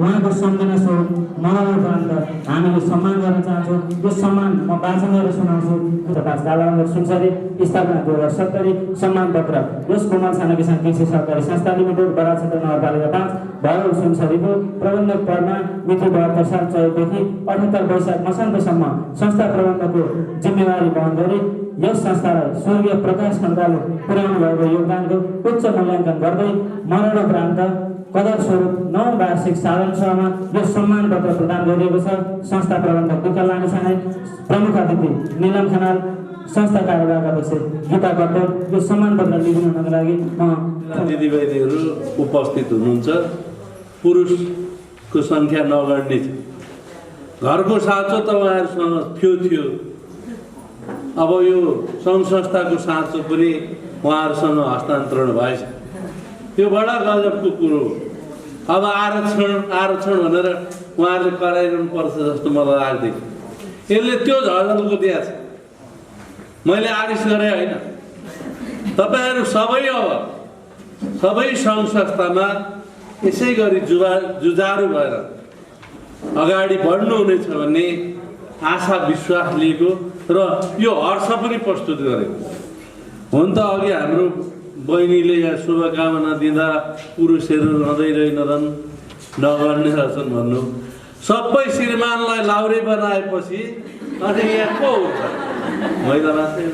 उहाँको सम्झना स्वरूप मरणोपरान्त हामीले सम्मान गर्न चाहन्छौँ। यो सम्मान म वाचन गरेर सुनाउँछु। कालाबन्जार सुनसरी स्थापना 2070 सम्मान पत्र यस कोमल साना किसान कृषि सहकारी संस्था लिमिटेड बडाक्षेत्र नगरपालिका 5 भरौल सुनसरीको प्रबन्धक पदमा मिति 72 साल चौधदेखि 78 वैशाख मसान्तसम्म संस्था प्रबन्धकको जिम्मेवारी वहन गरी यस संस्थालाई स्वर्गीय प्रकाश खड्काले पुर्याउनु भएको योगदानको उच्च मूल्याङ्कन गर्दै मरणोपरान्त कदर स्वरूप 9औं वार्षिक साधारण सभामा यो सम्मान पत्र प्रदान गरिएको छ। संस्था प्रबन्धक विकल लामिछाने, प्रमुख अतिथि निलम खनाल, संस्था कार्यवाहक अध्यक्ष गीता कट्टर यो सम्मान पत्र लिदिनुको लागि म दिदीबहिनीहरू उपस्थित हुनुहुन्छ। पुरुषको सङ्ख्या नगर्ने छ। घरको साँचो त उहाँहरूसँग थियो। अब यो सङ्घ संस्थाको साँचो पनि उहाँहरूसँग हस्तान्तरण भएछ। त्यो बडा गजबको कुरो हो। अब आरक्षण भनेर उहाँहरूले कराइरहनु पर्छ जस्तो मलाई लाग्दैन। यसले त्यो झलको दिएको छ। मैले आदेश गरेँ होइन। तपाईँहरू सबै सङ्घ संस्थामा यसै गरी जुझारु भएर अगाडि बढ्नुहुनेछ भन्ने आशा विश्वास लिएको र यो हर्ष पनि प्रस्तुत गरेको हुन। त अघि हाम्रो बहिनीले यहाँ शुभकामना दिँदा पुरुषहरू रहँदै रहेनन्, नगर्ने रहेछन् भन्नु। सबै श्रीमानलाई लाउरे बनाएपछि अनि यहाँ को हुन्छ? महिला मात्रै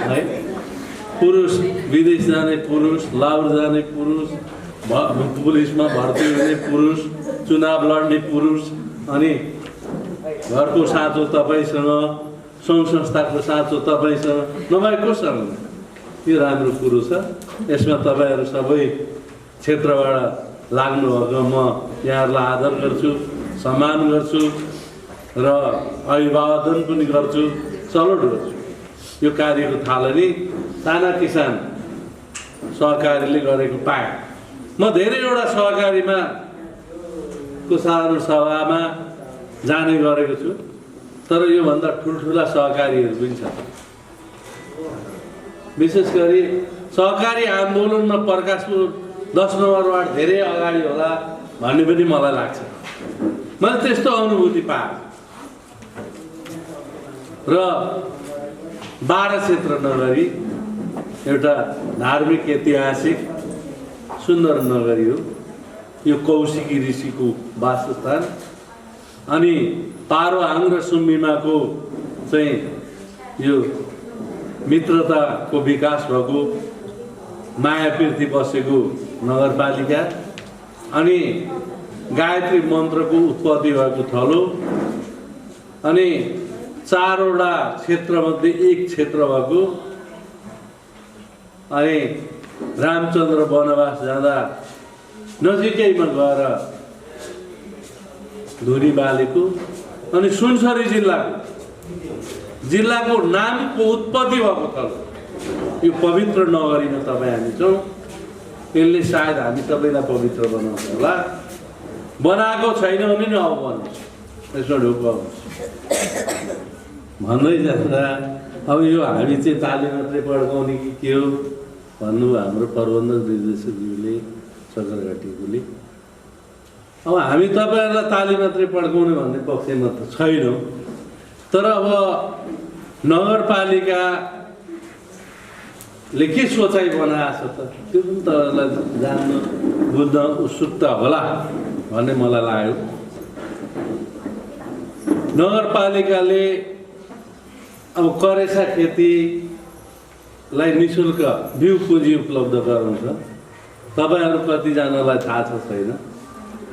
है। पुरुष विदेश जाने पुरुष, लाउर जाने पुरुष, पुलिसमा भर्ती हुने पुरुष, चुनाव लड्ने पुरुष, अनि घरको साँचो तपाईँसँग, सङ्घ संस्थाको साँचो तपाईँसँग नभए कोसँग? यो राम्रो कुरो छ। यसमा तपाईँहरू सबै क्षेत्रबाट लाग्नुभएको म यहाँहरूलाई आदर गर्छु, सम्मान गर्छु र अभिवादन पनि गर्छु, सल्युट गर्छु। यो कार्यको थालनी साना किसान सहकारीले गरेको पाएँ। म धेरैवटा सहकारीमा को साधारण सभामा जाने गरेको छु, तर योभन्दा ठुल्ठुला सहकारीहरू पनि छ। विशेष गरी सहकारी आन्दोलनमा प्रकाशपुर 10 नम्बर वार्ड धेरै अगाडि होला भन्ने पनि मलाई लाग्छ। मैले त्यस्तो अनुभूति पाएँ र 12 क्षेत्र नगरी एउटा धार्मिक ऐतिहासिक सुन्दर नगरी हो। यो कौशिकी ऋषिको वासस्थान। अनि पारोहाङ र सुम्बिमाको चाहिँ यो मित्रताको विकास भएको मायापीर्ति बसेको नगरपालिका। अनि गायत्री मन्त्रको उत्पत्ति भएको थलो। अनि 4वटा क्षेत्रमध्ये एक क्षेत्र भएको। अनि रामचन्द्र वनवास जाँदा नजिकैमा गएर धुरी बालेको। अनि सुनसरी जिल्लाको नामको उत्पत्ति भएको थलो यो पवित्र नगरीमा तपाईँ हामी छौँ। यसले सायद हामी सबैलाई पवित्र बनाउँछ होला। बनाएको छैन भने नि अब बनाउँछ। यसमा ढुक्क भन्दै जाँदा अब यो हामी चाहिँ ताली मात्रै पड्काउने कि के हो भन्नु हाम्रो प्रबन्धक निर्देशकज्यूले चक्रघाटीकोले। अब हामी तपाईँहरूलाई ताली मात्रै पड्काउने भन्ने पक्षमा त छैनौँ। तर अब नगरपालिकाले के सोचाइ बनाएको छ त त्यो पनि तपाईँलाई जान्न बुझ्न उत्सुकता होला भन्ने मलाई लाग्यो। नगरपालिकाले अब करेसा खेतीलाई निःशुल्क बिउ पुँजी उपलब्ध गराउँछ। तपाईँहरू कतिजनालाई थाहा छ छैन।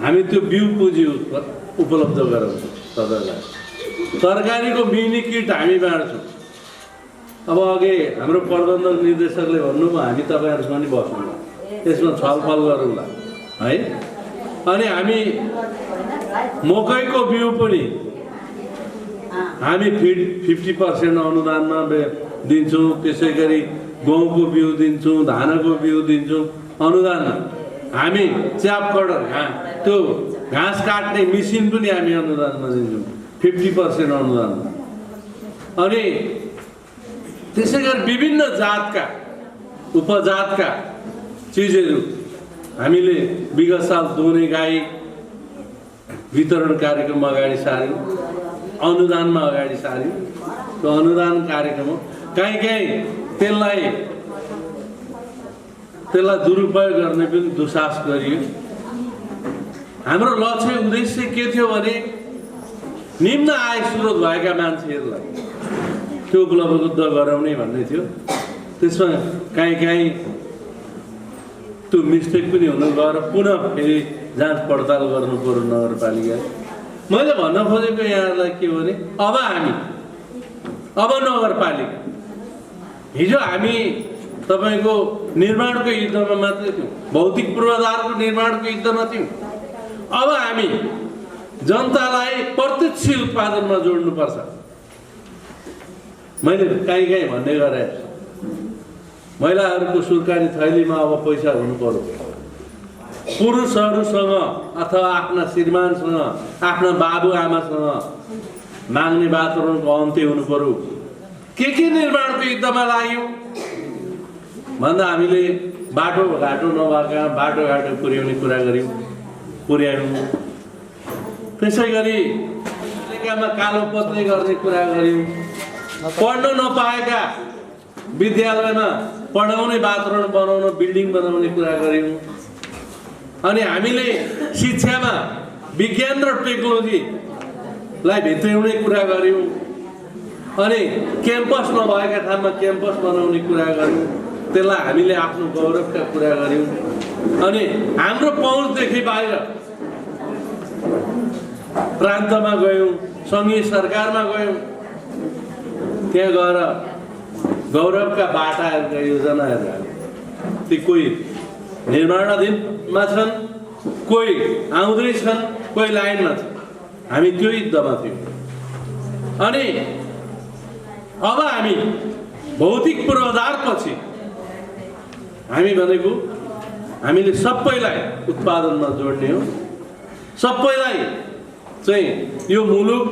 हामी त्यो बिउ पुँजी उपलब्ध गराउँछौँ तपाईँलाई। तरकारीको मिनी किट हामी बाँड्छौँ। अब अघि हाम्रो प्रबन्धक निर्देशकले भन्नुभयो हामी तपाईँहरूसँग पनि बसौँला, यसमा छलफल गरौँला है। अनि हामी मकैको बिउ पनि हामी 50% अनुदानमा दिन्छौँ। त्यसै गरी गहुँको बिउ दिन्छौँ, धानको बिउ दिन्छौँ अनुदानमा। हामी च्याप कटर त्यो घाँस काट्ने मेसिन पनि हामी अनुदानमा दिन्छौँ 50% अनुदानमा। अनि त्यसै गरी विभिन्न जातका उपजातका चिजहरू हामीले विगत साल दुहुने गाई वितरण कार्यक्रम अगाडि सार्यौँ, अनुदानमा अगाडि सार्यौँ। त्यो अनुदान कार्यक्रम हो। कहीँ त्यसलाई दुरुपयोग गर्ने पनि दुस्साहस गरियो। हाम्रो लक्ष्य उद्देश्य के थियो भने निम्न आय स्रोत भएका मान्छेहरूलाई त्यो उपलब्ध गराउने भन्ने थियो। त्यसमा कहीँ त्यो मिस्टेक पनि हुन गएर पुनः फेरि जाँच पडताल गर्नु पर्यो नगरपालिका। मैले भन्न खोजेको यहाँहरूलाई के भने अब नगरपालिका हिजो हामी तपाईँको निर्माणको युद्धमा मात्रै थियौँ, भौतिक पूर्वाधारको निर्माणको युद्धमा थियौँ। अब हामी जनतालाई प्रत्यक्ष उत्पादनमा जोड्नुपर्छ। मैले कहीँ भन्ने गरेँ महिलाहरूको सुर्खानी थैलीमा अब पैसा हुनु पर्यो। पुरुषहरूसँग अथवा आफ्ना श्रीमानसँग आफ्ना बाबुआमासँग माग्ने वातावरणको अन्त्य हुनु पर्यो। के निर्माणको युद्धमा लाग्यौँ भन्दा हामीले बाटोघाटो नभएका बाटोघाटो पुर्याउने कुरा पुर्यायौँ। त्यसै गरी लेखामा कालो पत्रै गर्ने कुरा गऱ्यौँ। पढ्न नपाएका विद्यालयमा पढाउने वातावरण बनाउन बिल्डिङ बनाउने कुरा गऱ्यौँ। अनि हामीले शिक्षामा विज्ञान र टेक्नोलोजीलाई भित्र्याउने कुरा गऱ्यौँ। अनि क्याम्पस नभएका ठाउँमा क्याम्पस बनाउने कुरा गऱ्यौँ। त्यसलाई हामीले आफ्नो गौरवका कुरा गऱ्यौँ। अनि हाम्रो पहुँचदेखि बाहिर प्रान्तमा गयौँ, सङ्घीय सरकारमा गयौँ। त्यहाँ गएर गौरवका बाटाहरूका योजनाहरू हाल्यौँ। ती कोही निर्माणाधीनमा छन्, कोही आउँदैछन्, कोही लाइनमा छन्। हामी त्यो युद्धमा थियौँ। अनि अब हामी भौतिक पूर्वाधारपछि हामी भनेको हामीले सबैलाई उत्पादनमा जोड्ने हो। सबैलाई चाहिँ यो मुलुक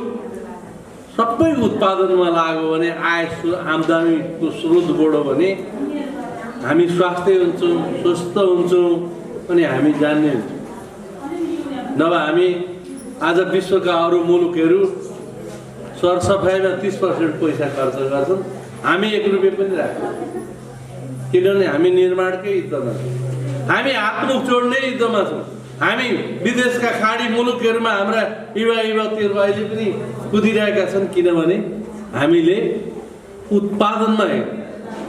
सबै उत्पादनमा लाग्यो भने आय आम्दानीको स्रोत बढ्यो भने हामी स्वास्थ्य हुन्छौँ, स्वस्थ हुन्छौँ अनि हामी जान्ने हुन्छौँ। नभए हामी आज विश्वका अरू मुलुकहरू सरसफाइमा 30% पैसा खर्च गर्छन्, हामी 1 रुपियाँ पनि राख्छौँ। किनभने हामी निर्माणकै युद्धमा छौँ। हामी हातमुख जोड्ने युद्धमा छौँ। हामी विदेशका खाडी मुलुकहरूमा हाम्रा युवा युवतीहरू अहिले पनि कुदिरहेका छन्, किनभने हामीले उत्पादनमा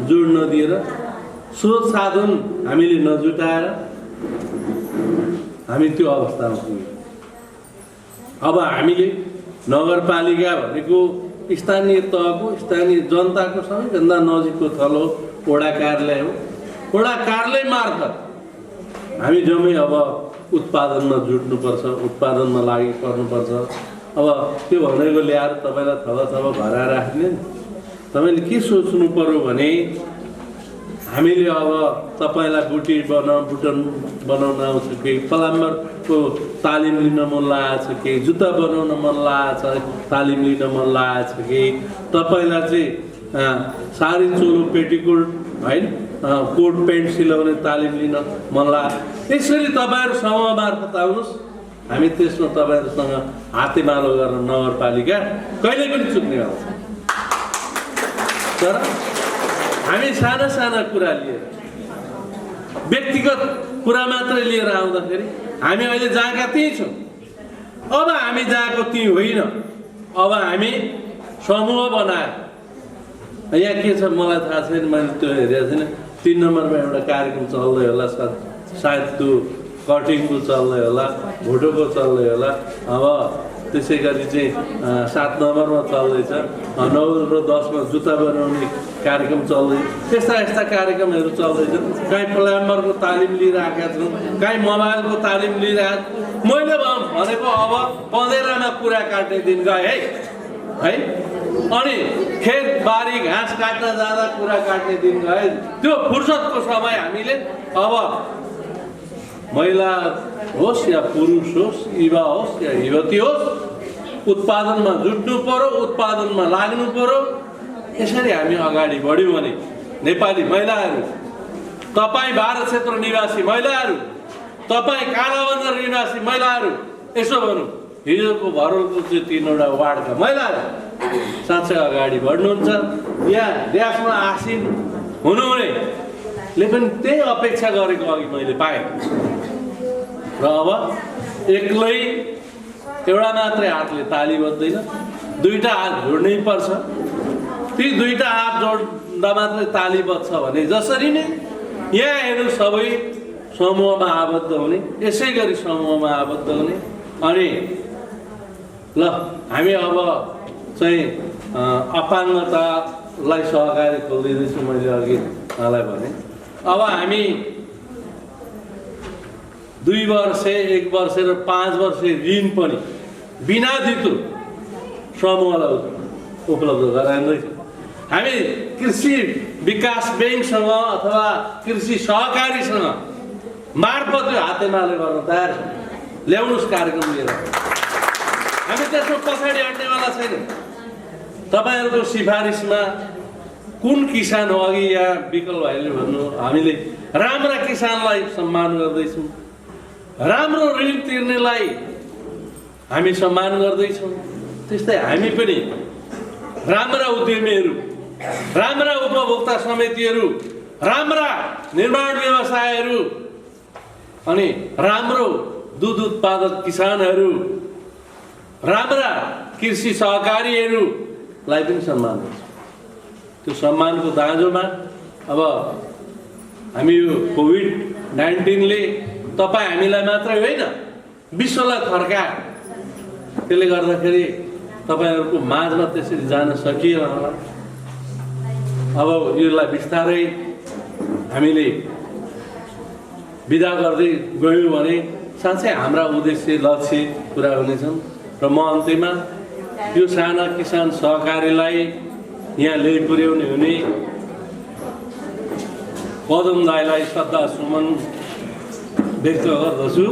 जोड नदिएर स्रोत साधन हामीले नजुटाएर हामी त्यो अवस्थामा पुग्यौँ। अब हामीले नगरपालिका भनेको स्थानीय तहको स्थानीय जनताको सबैभन्दा नजिकको थल हो, वडा कार्यालय हो। वडा कार्यालय मार्फत हामी जम्मै अब उत्पादनमा जुट्नुपर्छ, उत्पादनमा लागि पर्नुपर्छ। अब त्यो भनेको ल्याएर तपाईँलाई थप भरा राख्ने, तपाईँले के सोच्नु पर्यो भने हामीले अब तपाईँलाई बुटन बनाउन आउँछ कि, प्लम्बरको तालिम लिन मन लागेको छ कि, जुत्ता बनाउन मन लागेको छ तालिम लिन मन लागेको छ कि, तपाईँलाई चाहिँ साडी चोलो पेटीकोट होइन कोट पेन्ट सिलाउने तालिम लिन मन लाग्यो। त्यसरी तपाईँहरू समूह मार्फत आउनुहोस्, हामी त्यसमा तपाईँहरूसँग हातेमालो गर्न नगरपालिका कहिले पनि चुक्ने हुन्छ। तर हामी साना साना कुरा लिएर व्यक्तिगत कुरा मात्रै लिएर आउँदाखेरि हामी अहिले जहाँका त्यही छौँ। अब हामी जहाँको त्यही होइन, अब हामी समूह बनाएर यहाँ के छ मलाई थाहा छैन, मैले त्यो हेरेको छैन। 3 नम्बरमा एउटा कार्यक्रम चल्दै होला, सायद त्यो कटिङको चल्दै होला, भोटोको चल्दै होला। अब त्यसै गरी चाहिँ 7 नम्बरमा चल्दैछ, 9 र 10मा जुत्ता बनाउने कार्यक्रम चल्दैछ। यस्ता कार्यक्रमहरू चल्दैछन्। कहीँ प्लम्बरको तालिम लिइरहेका छौँ, कहीँ मोबाइलको तालिम लिइरहेको। मैले भनेको अब पँधेरामा कुरा काट्ने दिन गए है, अनि खेतबारी घाँस काट्न जाँदा कुरा काट्ने दिन गए। त्यो फुर्सदको समय हामीले अब महिला होस् या पुरुष होस्, युवा होस् या युवती होस्, उत्पादनमा जुट्नु पर्यो, उत्पादनमा लाग्नु पर्यो। यसरी हामी अगाडि बढ्यौँ भने नेपाली महिलाहरू, तपाईँ भारत क्षेत्र निवासी महिलाहरू, तपाईँ कालाबन्जर निवासी महिलाहरू, यसो भनौँ हिजोको भरोको चाहिँ 3वटा वार्डका महिलाहरू साँच्चै अगाडि बढ्नुहुन्छ। यहाँ देशमा आसीन हुनुहुनेले पनि त्यही अपेक्षा गरेको अघि मैले पाएँ। र अब एक्लै एउटा मात्रै हातले ताली बज्दैन, 2टा हात जोड्नै पर्छ। ती 2टा हात जोड्दा मात्रै ताली बज्छ भने जसरी नै यहाँ हेर्नु सबै समूहमा आबद्ध हुने, यसै गरी समूहमा आबद्ध हुने। अनि ल हामी अब चाहिँ अपाङ्गतालाई सहकारी खोलिदिँदैछु। मैले अघि उहाँलाई भने अब हामी 2 वर्ष 1 वर्ष र 5 वर्ष ऋण पनि बिना धितो समूहलाई उपलब्ध गराइँदैछौँ। हामी कृषि विकास ब्याङ्कसँग अथवा कृषि सहकारीसँग मार्फत हातेमालो गर्न तयार छौँ। ल्याउनुहोस् कार्यक्रम लिएर, हामी त्यसमा पछाडि हट्नेवाला छैन। तपाईँहरूको सिफारिसमा कुन किसान हो, अघि यहाँ विकल भाइले भन्नु, हामीले राम्रा किसानलाई सम्मान गर्दैछौँ, राम्रो ऋण तिर्नेलाई हामी सम्मान गर्दैछौँ। त्यस्तै हामी पनि राम्रा उद्यमीहरू, राम्रा उपभोक्ता समितिहरू, राम्रा निर्माण व्यवसायहरू अनि राम्रो दुध उत्पादक किसानहरू, राम्रा कृषि सहकारीहरूलाई पनि सम्मान गर्छौँ। त्यो सम्मानको दाँजोमा अब हामी यो कोभिड-19ले तपाईँ हामीलाई मात्रै होइन विश्वलाई थर्कायो। त्यसले गर्दाखेरि तपाईँहरूको माझमा त्यसरी जान सकिएन होला। अब यसलाई बिस्तारै हामीले बिदा गर्दै गयौँ भने साँच्चै हाम्रा उद्देश्य लक्ष्य पुरा हुनेछन्। र म अन्त्यमा यो साना किसान सहकारीलाई यहाँ ल्याइ पुर्याउने हुने पदम दाईलाई श्रद्धा सुमन व्यक्त गर्दछु।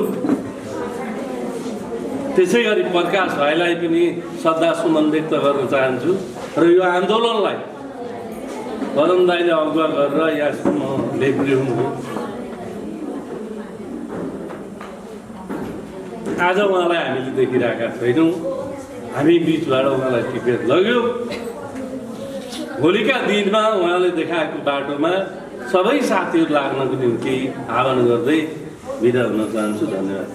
त्यसै गरी प्रकाश भाइलाई पनि श्रद्धा सुमन व्यक्त गर्न चाहन्छु। र यो आन्दोलनलाई पदम दाईले अगुवा गरेर यहाँसम्म ल्याइ पुर्याउनुभयो। आज उहाँलाई हामीले देखिरहेका छैनौँ, हामी बिचबाट उहाँलाई टिपेर लग्यो। भोलिका दिनमा उहाँले देखाएको बाटोमा सबै साथीहरू लाग्नको निम्ति आह्वान गर्दै बिदा हुन चाहन्छु। धन्यवाद।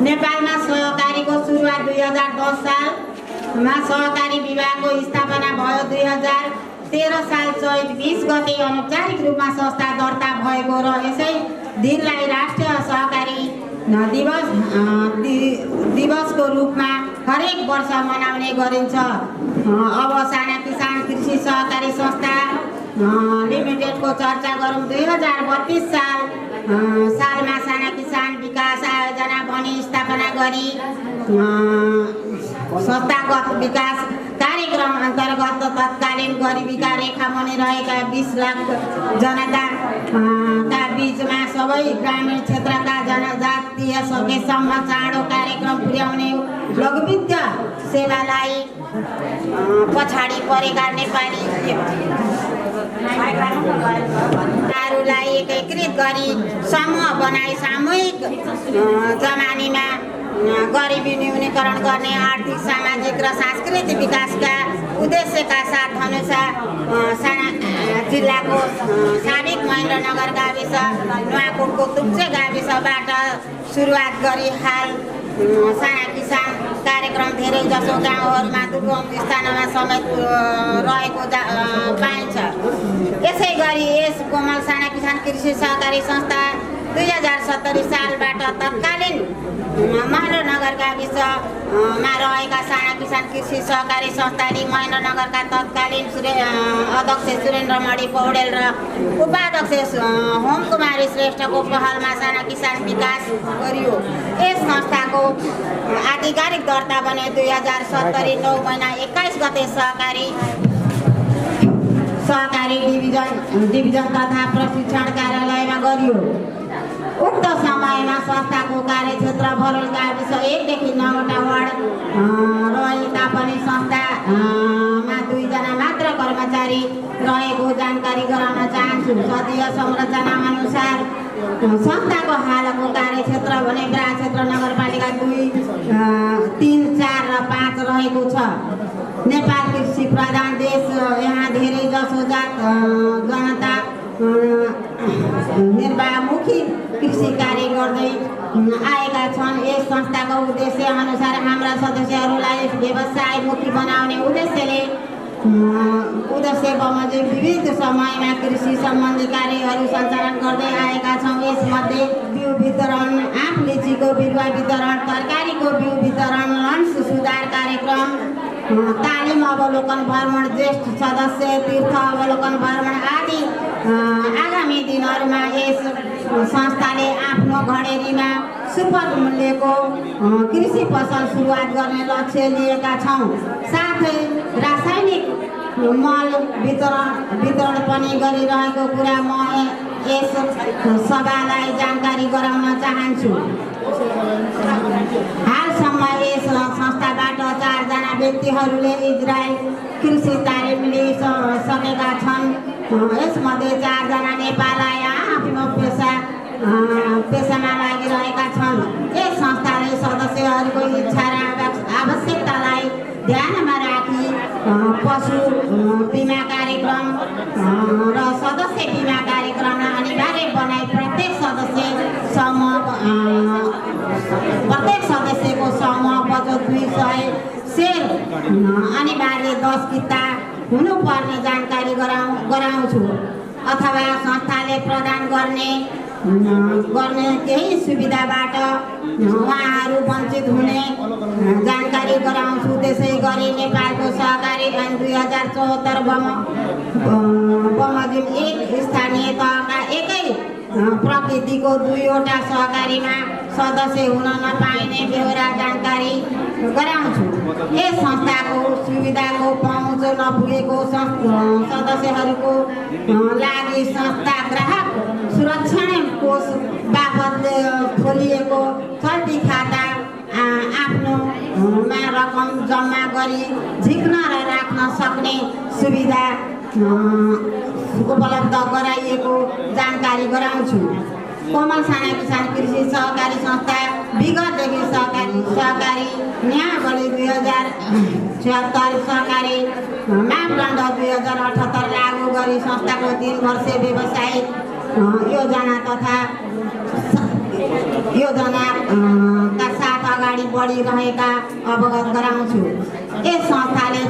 नेपालमा सहकारीको सुरुवात 2010 सालमा सहकारी विभागको स्थापना भयो। 2013 साल चैत 20 गते औपचारिक रूपमा संस्था दर्ता भएको र यसै दिनलाई राष्ट्रिय सहकारी दिवसको रूपमा हरेक वर्ष मनाउने गरिन्छ। अब साना किसान कृषि सहकारी संस्था लिमिटेडको चर्चा गरौँ। 2032 सालमा साना किसान विकास आयोजना बनी स्थापना गरी संस्थागत विकास कार्यक्रम अन्तर्गत तत्कालीन गरिबीका रेखामुनि रहेका 20 लाख जनताका बीचमा सबै ग्रामीण क्षेत्रका जनजातीय सकेसम्म चाँडो कार्यक्रम पुर्याउने लघुवित्त सेवालाई पछाडि परेका नेपालीहरूलाई एकीकृत गरी समूह बनाई सामूहिक जमानीमा गरिबी न्यूनीकरण गर्ने आर्थिक सामाजिक र सांस्कृतिक विकासका उद्देश्यका साथ अनुसार साना जिल्लाको साबिक महेन्द्रनगर गाविस नुवाकोटको तुप्चे गाविसबाट सुरुवात गरी हाल साना किसान कार्यक्रम धेरै जसो गाउँहरूमा दुर्गम स्थानमा समेत रहेको पाइन्छ। यसै गरी यस कोमल साना किसान कृषि सहकारी संस्था 2070 सालबाट तत्कालीन महेन्द्रनगर गाविसमा रहेका साना किसान कृषि सहकारी संस्थाले महेन्द्रनगरका तत्कालीन अध्यक्ष सुरेन्द्र मणि पौडेल र उपाध्यक्ष होम कुमारी श्रेष्ठको पहलमा साना किसान विकास गरियो। यस संस्थाको आधिकारिक दर्ता बने 2070 9 महिना 21 गते सहकारी डिभिजन तथा प्रशिक्षण कार्यालयमा गरियो। उक्त समयमा संस्थाको कार्यक्षेत्र भरल गाविस 1 देखि 9वटा वार्ड रहे तापनि संस्थामा 2 जना मात्र कर्मचारी रहेको जानकारी गराउन चाहन्छु। सदीय संरचना अनुसार संस्थाको हालको कार्यक्षेत्र भने ग्राम क्षेत्र नगरपालिका 2, 3, 4 र 5 रहेको छ। नेपाल कृषि प्रधान देश, यहाँ धेरै जसो जनता निर्वाहमुखी कृषि कार्य गर्दै आएका छन्। यस संस्थाको उद्देश्य अनुसार हाम्रा सदस्यहरूलाई व्यवसायमुखी बनाउने उद्देश्य बमोजिम विविध समयमा कृषि सम्बन्धी कार्यहरू सञ्चालन गर्दै आएका छौँ। यसमध्ये बिउ वितरण, आँप लिचीको बिरुवा वितरण, तरकारीको बिउ वितरण, लन्च सुधार कार्यक्रम, तालिम अवलोकन भ्रमण, ज्येष्ठ सदस्य तीर्थ अवलोकन भ्रमण आदि आगामी दिनहरूमा यस संस्थाले आफ्नो घडेरीमा सुपर मूल्यको कृषि पसल सुरुवात गर्ने लक्ष्य लिएका छौँ। साथै रासायनिक मल वितरण पनि गरिरहेको कुरा म यस सभालाई जानकारी गराउन चाहन्छु। हालसम्म यस संस्थाबाट 4 जना व्यक्तिहरूले इजरायल कृषि तालिम लिइसकेका छन्। यसमध्ये 4 जना नेपाल आए आफ्नो पेसामा लागिरहेका छन्। यस संस्थाले सदस्यहरूको इच्छा र आवश्यकतालाई ध्यानमा राखी पशु बिमा कार्यक्रम र सदस्य बिमा कार्यक्रमलाई अनिवार्य बनाई प्रत्येक सदस्यको समूह बचत 200 सेयर अनिवार्य 10 किता हुनुपर्ने जानकारी गराउँछु। अथवा संस्थाले प्रदान गर्ने केही सुविधाबाट उहाँहरू वञ्चित हुने जानकारी गराउँछु। त्यसै गरी नेपालको सहकारी ऐन 2074 बमोजिम 1 स्थानीय तहका एकै प्रकृतिको 2वटा सहकारीमा सदस्य हुन नपाइने बेहोरा जानकारी गराउँछु। यस संस्थाको सुविधाको पहुँच नपुगेको सदस्यहरूको लागि संस्था ग्राहक सुरक्षण कोष बापत खोलिएको चल्ती खाता आफ्नोमा रकम जम्मा गरी झिक्न र राख्न सक्ने सुविधा उपलब्ध गराइएको जानकारी गराउँछु। कोमल साना किसान कृषि सहकारी संस्था विगतदेखि सहकारी नियमावली 2076 सहकारी मापदण्ड 2078 लागू गरी संस्थाको 3 वर्षे व्यावसायिक योजनाका साथ अगाडि बढिरहेका अवगत गराउँछु। यस संस्थाले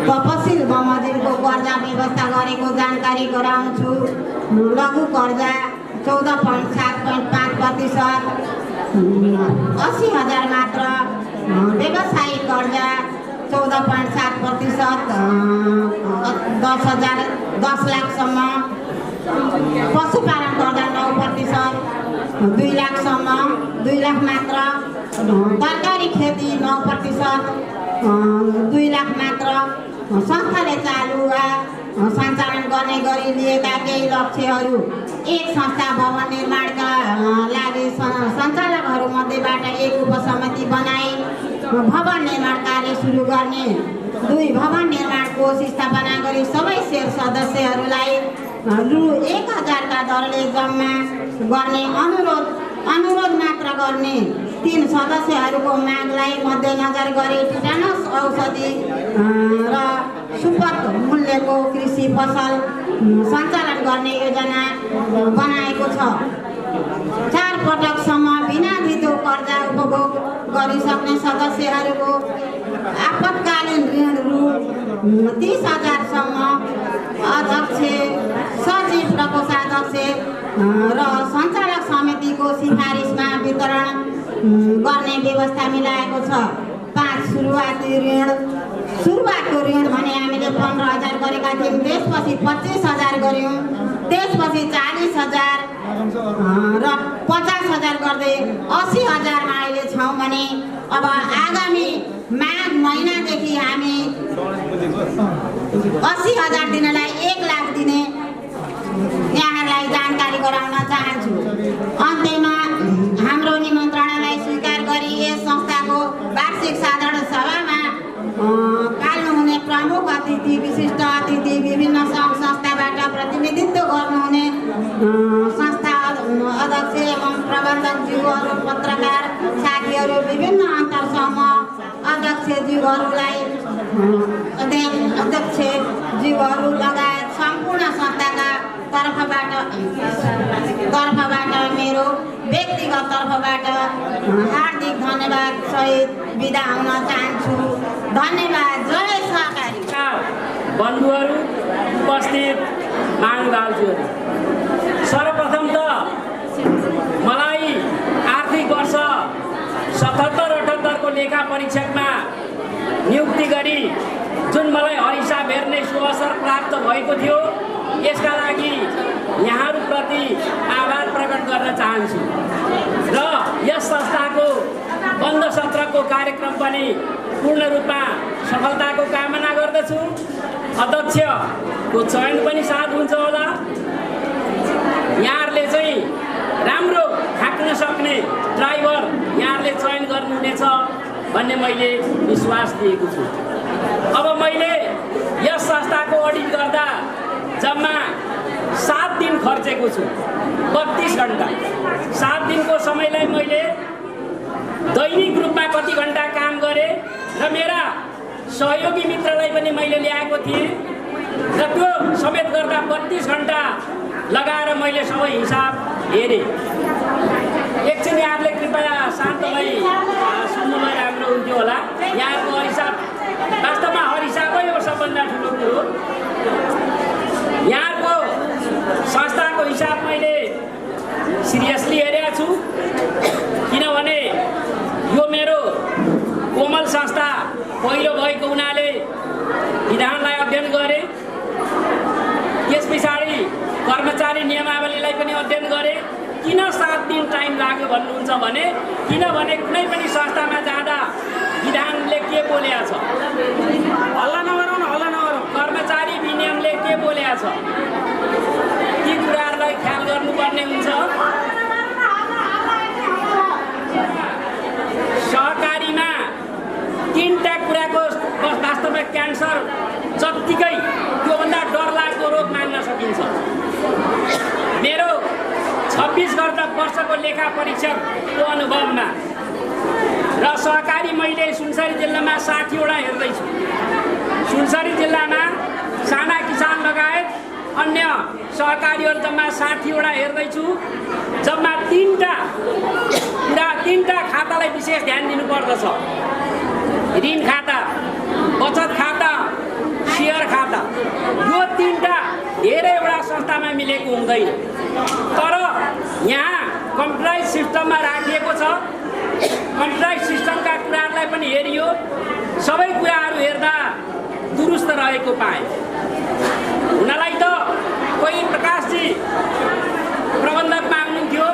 तपसिल बमोजिमको कर्जा व्यवस्था गरेको जानकारी गराउँछु। लघु कर्जा 14.7.5%, 80,000 मात्र। व्यावसायिक कर्जा 14.7%, 10 लाखसम्म। पशुपालन कर्जा 9%, 2 लाखसम्म, 2 लाख मात्र। तरकारी खेती 9%, 2 लाख मात्र। संस्थाले चालु वा सञ्चालन गर्ने गरी लिएका केही लक्ष्यहरू: एक संस्था भवन निर्माणका लागि सञ्चालकहरूमध्येबाट एक उपसमिति बनाई भवन निर्माण कार्य सुरु गर्ने। 2 भवन निर्माण कोष स्थापना गरी सबै शेयर सदस्यहरूलाई रु 1,000 का दरले जम्मा गर्ने अनुरोध मात्र गर्ने। 3 सदस्यहरूको मागलाई मध्यनजर गरी टिटानस औषधि र सुपथ मूल्यको कृषि फसल सञ्चालन गर्ने योजना बनाएको छ। 4 पटकसम्म बिना धितो कर्जा उपभोग गरिसक्ने सदस्यहरूको आपतकालीन ऋण रु 30,000 सम्म अध्यक्ष, सचिव र कोषाध्यक्ष र सञ्चालक समितिको सिफारिसमा वितरण गर्ने व्यवस्था मिलाएको छ। 5 सुरुवातको ऋण भने हामीले 15,000 गरेका थियौँ, त्यसपछि 25,000 गऱ्यौँ, त्यसपछि 40,000 र 50,000 गर्दै 80,000 मा अहिले छौँ भने अब आगामी माघ महिनादेखि हामी 80,000 दिनलाई 1 लाख दिने यहाँहरूलाई जानकारी गराउन चाहन्छु। अन्त्यमा हाम्रो निमन्त्रणालाई स्वीकार गरी यस संस्थाको वार्षिक साधारण सभामा पाल्नुहुने प्रमुख अतिथि, विशिष्ट अतिथि, विभिन्न सङ्घ संस्थाबाट प्रतिनिधित्व गर्नुहुने संस्था अध्यक्ष एवं प्रबन्धकज्यूहरू, पत्रकार साथीहरू, विभिन्न अन्तरसमूह अध्यक्षज्यूहरू लगायत सम्पूर्ण संस्थाका तर्फबाट मेरो व्यक्तिगत तर्फबाट हार्दिक धन्यवाद सहित बिदा हुन चाहन्छु। धन्यवाद। जय सहकारी। बन्धुहरू, उपस्थित महानुभावज्यूहरू, सर्वप्रथम त मलाई आर्थिक वर्ष 77-78 को लेखा परीक्षकमा नियुक्ति गरी जुन मलाई हरिसाब हेर्ने सुअवसर प्राप्त भएको थियो, यसका लागि यहाँहरूप्रति आभार प्रकट गर्न चाहन्छु र यस संस्थाको बन्द सत्रको कार्यक्रम पनि पूर्ण रूपमा सफलताको कामना गर्दछु। अध्यक्षको चयन पनि साथ हुन्छ होला। यहाँहरूले चाहिँ राम्रो हाँक्न सक्ने ड्राइभर यहाँहरूले चयन गर्नुहुनेछ भन्ने मैले विश्वास दिएको छु। अब मैले यस संस्थाको अडिट गर्दा जम्मा 7 दिन खर्चेको छु, 32 घन्टा। 7 दिनको समयलाई मैले दैनिक रूपमा कति घन्टा काम गरेँ र मेरा सहयोगी मित्रलाई पनि मैले ल्याएको थिएँ र त्यो समेत गर्दा 32 घन्टा लगाएर मैले सबै हिसाब हेरेँ। एकछिन यहाँहरूले कृपया शान्त भई सुन्नुभयो राम्रो हुन्थ्यो होला। यहाँको हरिसाब वास्तवमा हरिसाबै हो सबभन्दा ठुलो कुरो। यहाँको संस्थाको हिसाब मैले सिरियसली हेरेको छु, किनभने यो मेरो कोमल संस्था पहिलो भएको हुनाले विधानलाई अध्ययन गरेँ। त्यस पछाडि कर्मचारी नियमावलीलाई पनि अध्ययन गरेँ। किन 7 दिन टाइम लाग्यो भन्नुहुन्छ भने, किनभने कुनै पनि संस्थामा जाँदा विधानले के बोलेको छ, हल्ला नगरौँ, कर्मचारी विनियमले के बोलेको छ, ती कुराहरूलाई ख्याल गर्नुपर्ने हुन्छ। सहकारीमा 3टा कुराको वास्तवमा क्यान्सर जत्तिकै त्योभन्दा डरलाग्दो रोग मान्न सकिन्छ। मेरो 26 वर्षको लेखा परीक्षकको अनुभवमा र सहकारी मैले सुनसरी जिल्लामा 60वटा हेर्दैछु। सुनसरी जिल्लामा साना किसान लगायत अन्य सहकारीहरू जम्मा 60वटा हेर्दैछु। जम्मा 3टा खातालाई विशेष ध्यान दिनुपर्दछ। ऋण खाता, बचत खाता, सेयर खाता। यो 3टा धेरैवटा संस्थामा मिलेको हुँदैन। तर यहाँ कम्प्युटराइज सिस्टममा राखिएको छ। कम्प्युटराइज सिस्टमका कुराहरूलाई पनि हेरियो। सबै कुराहरू हेर्दा दुरुस्त रहेको पाएँ। हुनलाई त कोही प्रकाशजी प्रबन्धकमा आउनुहुन्थ्यो,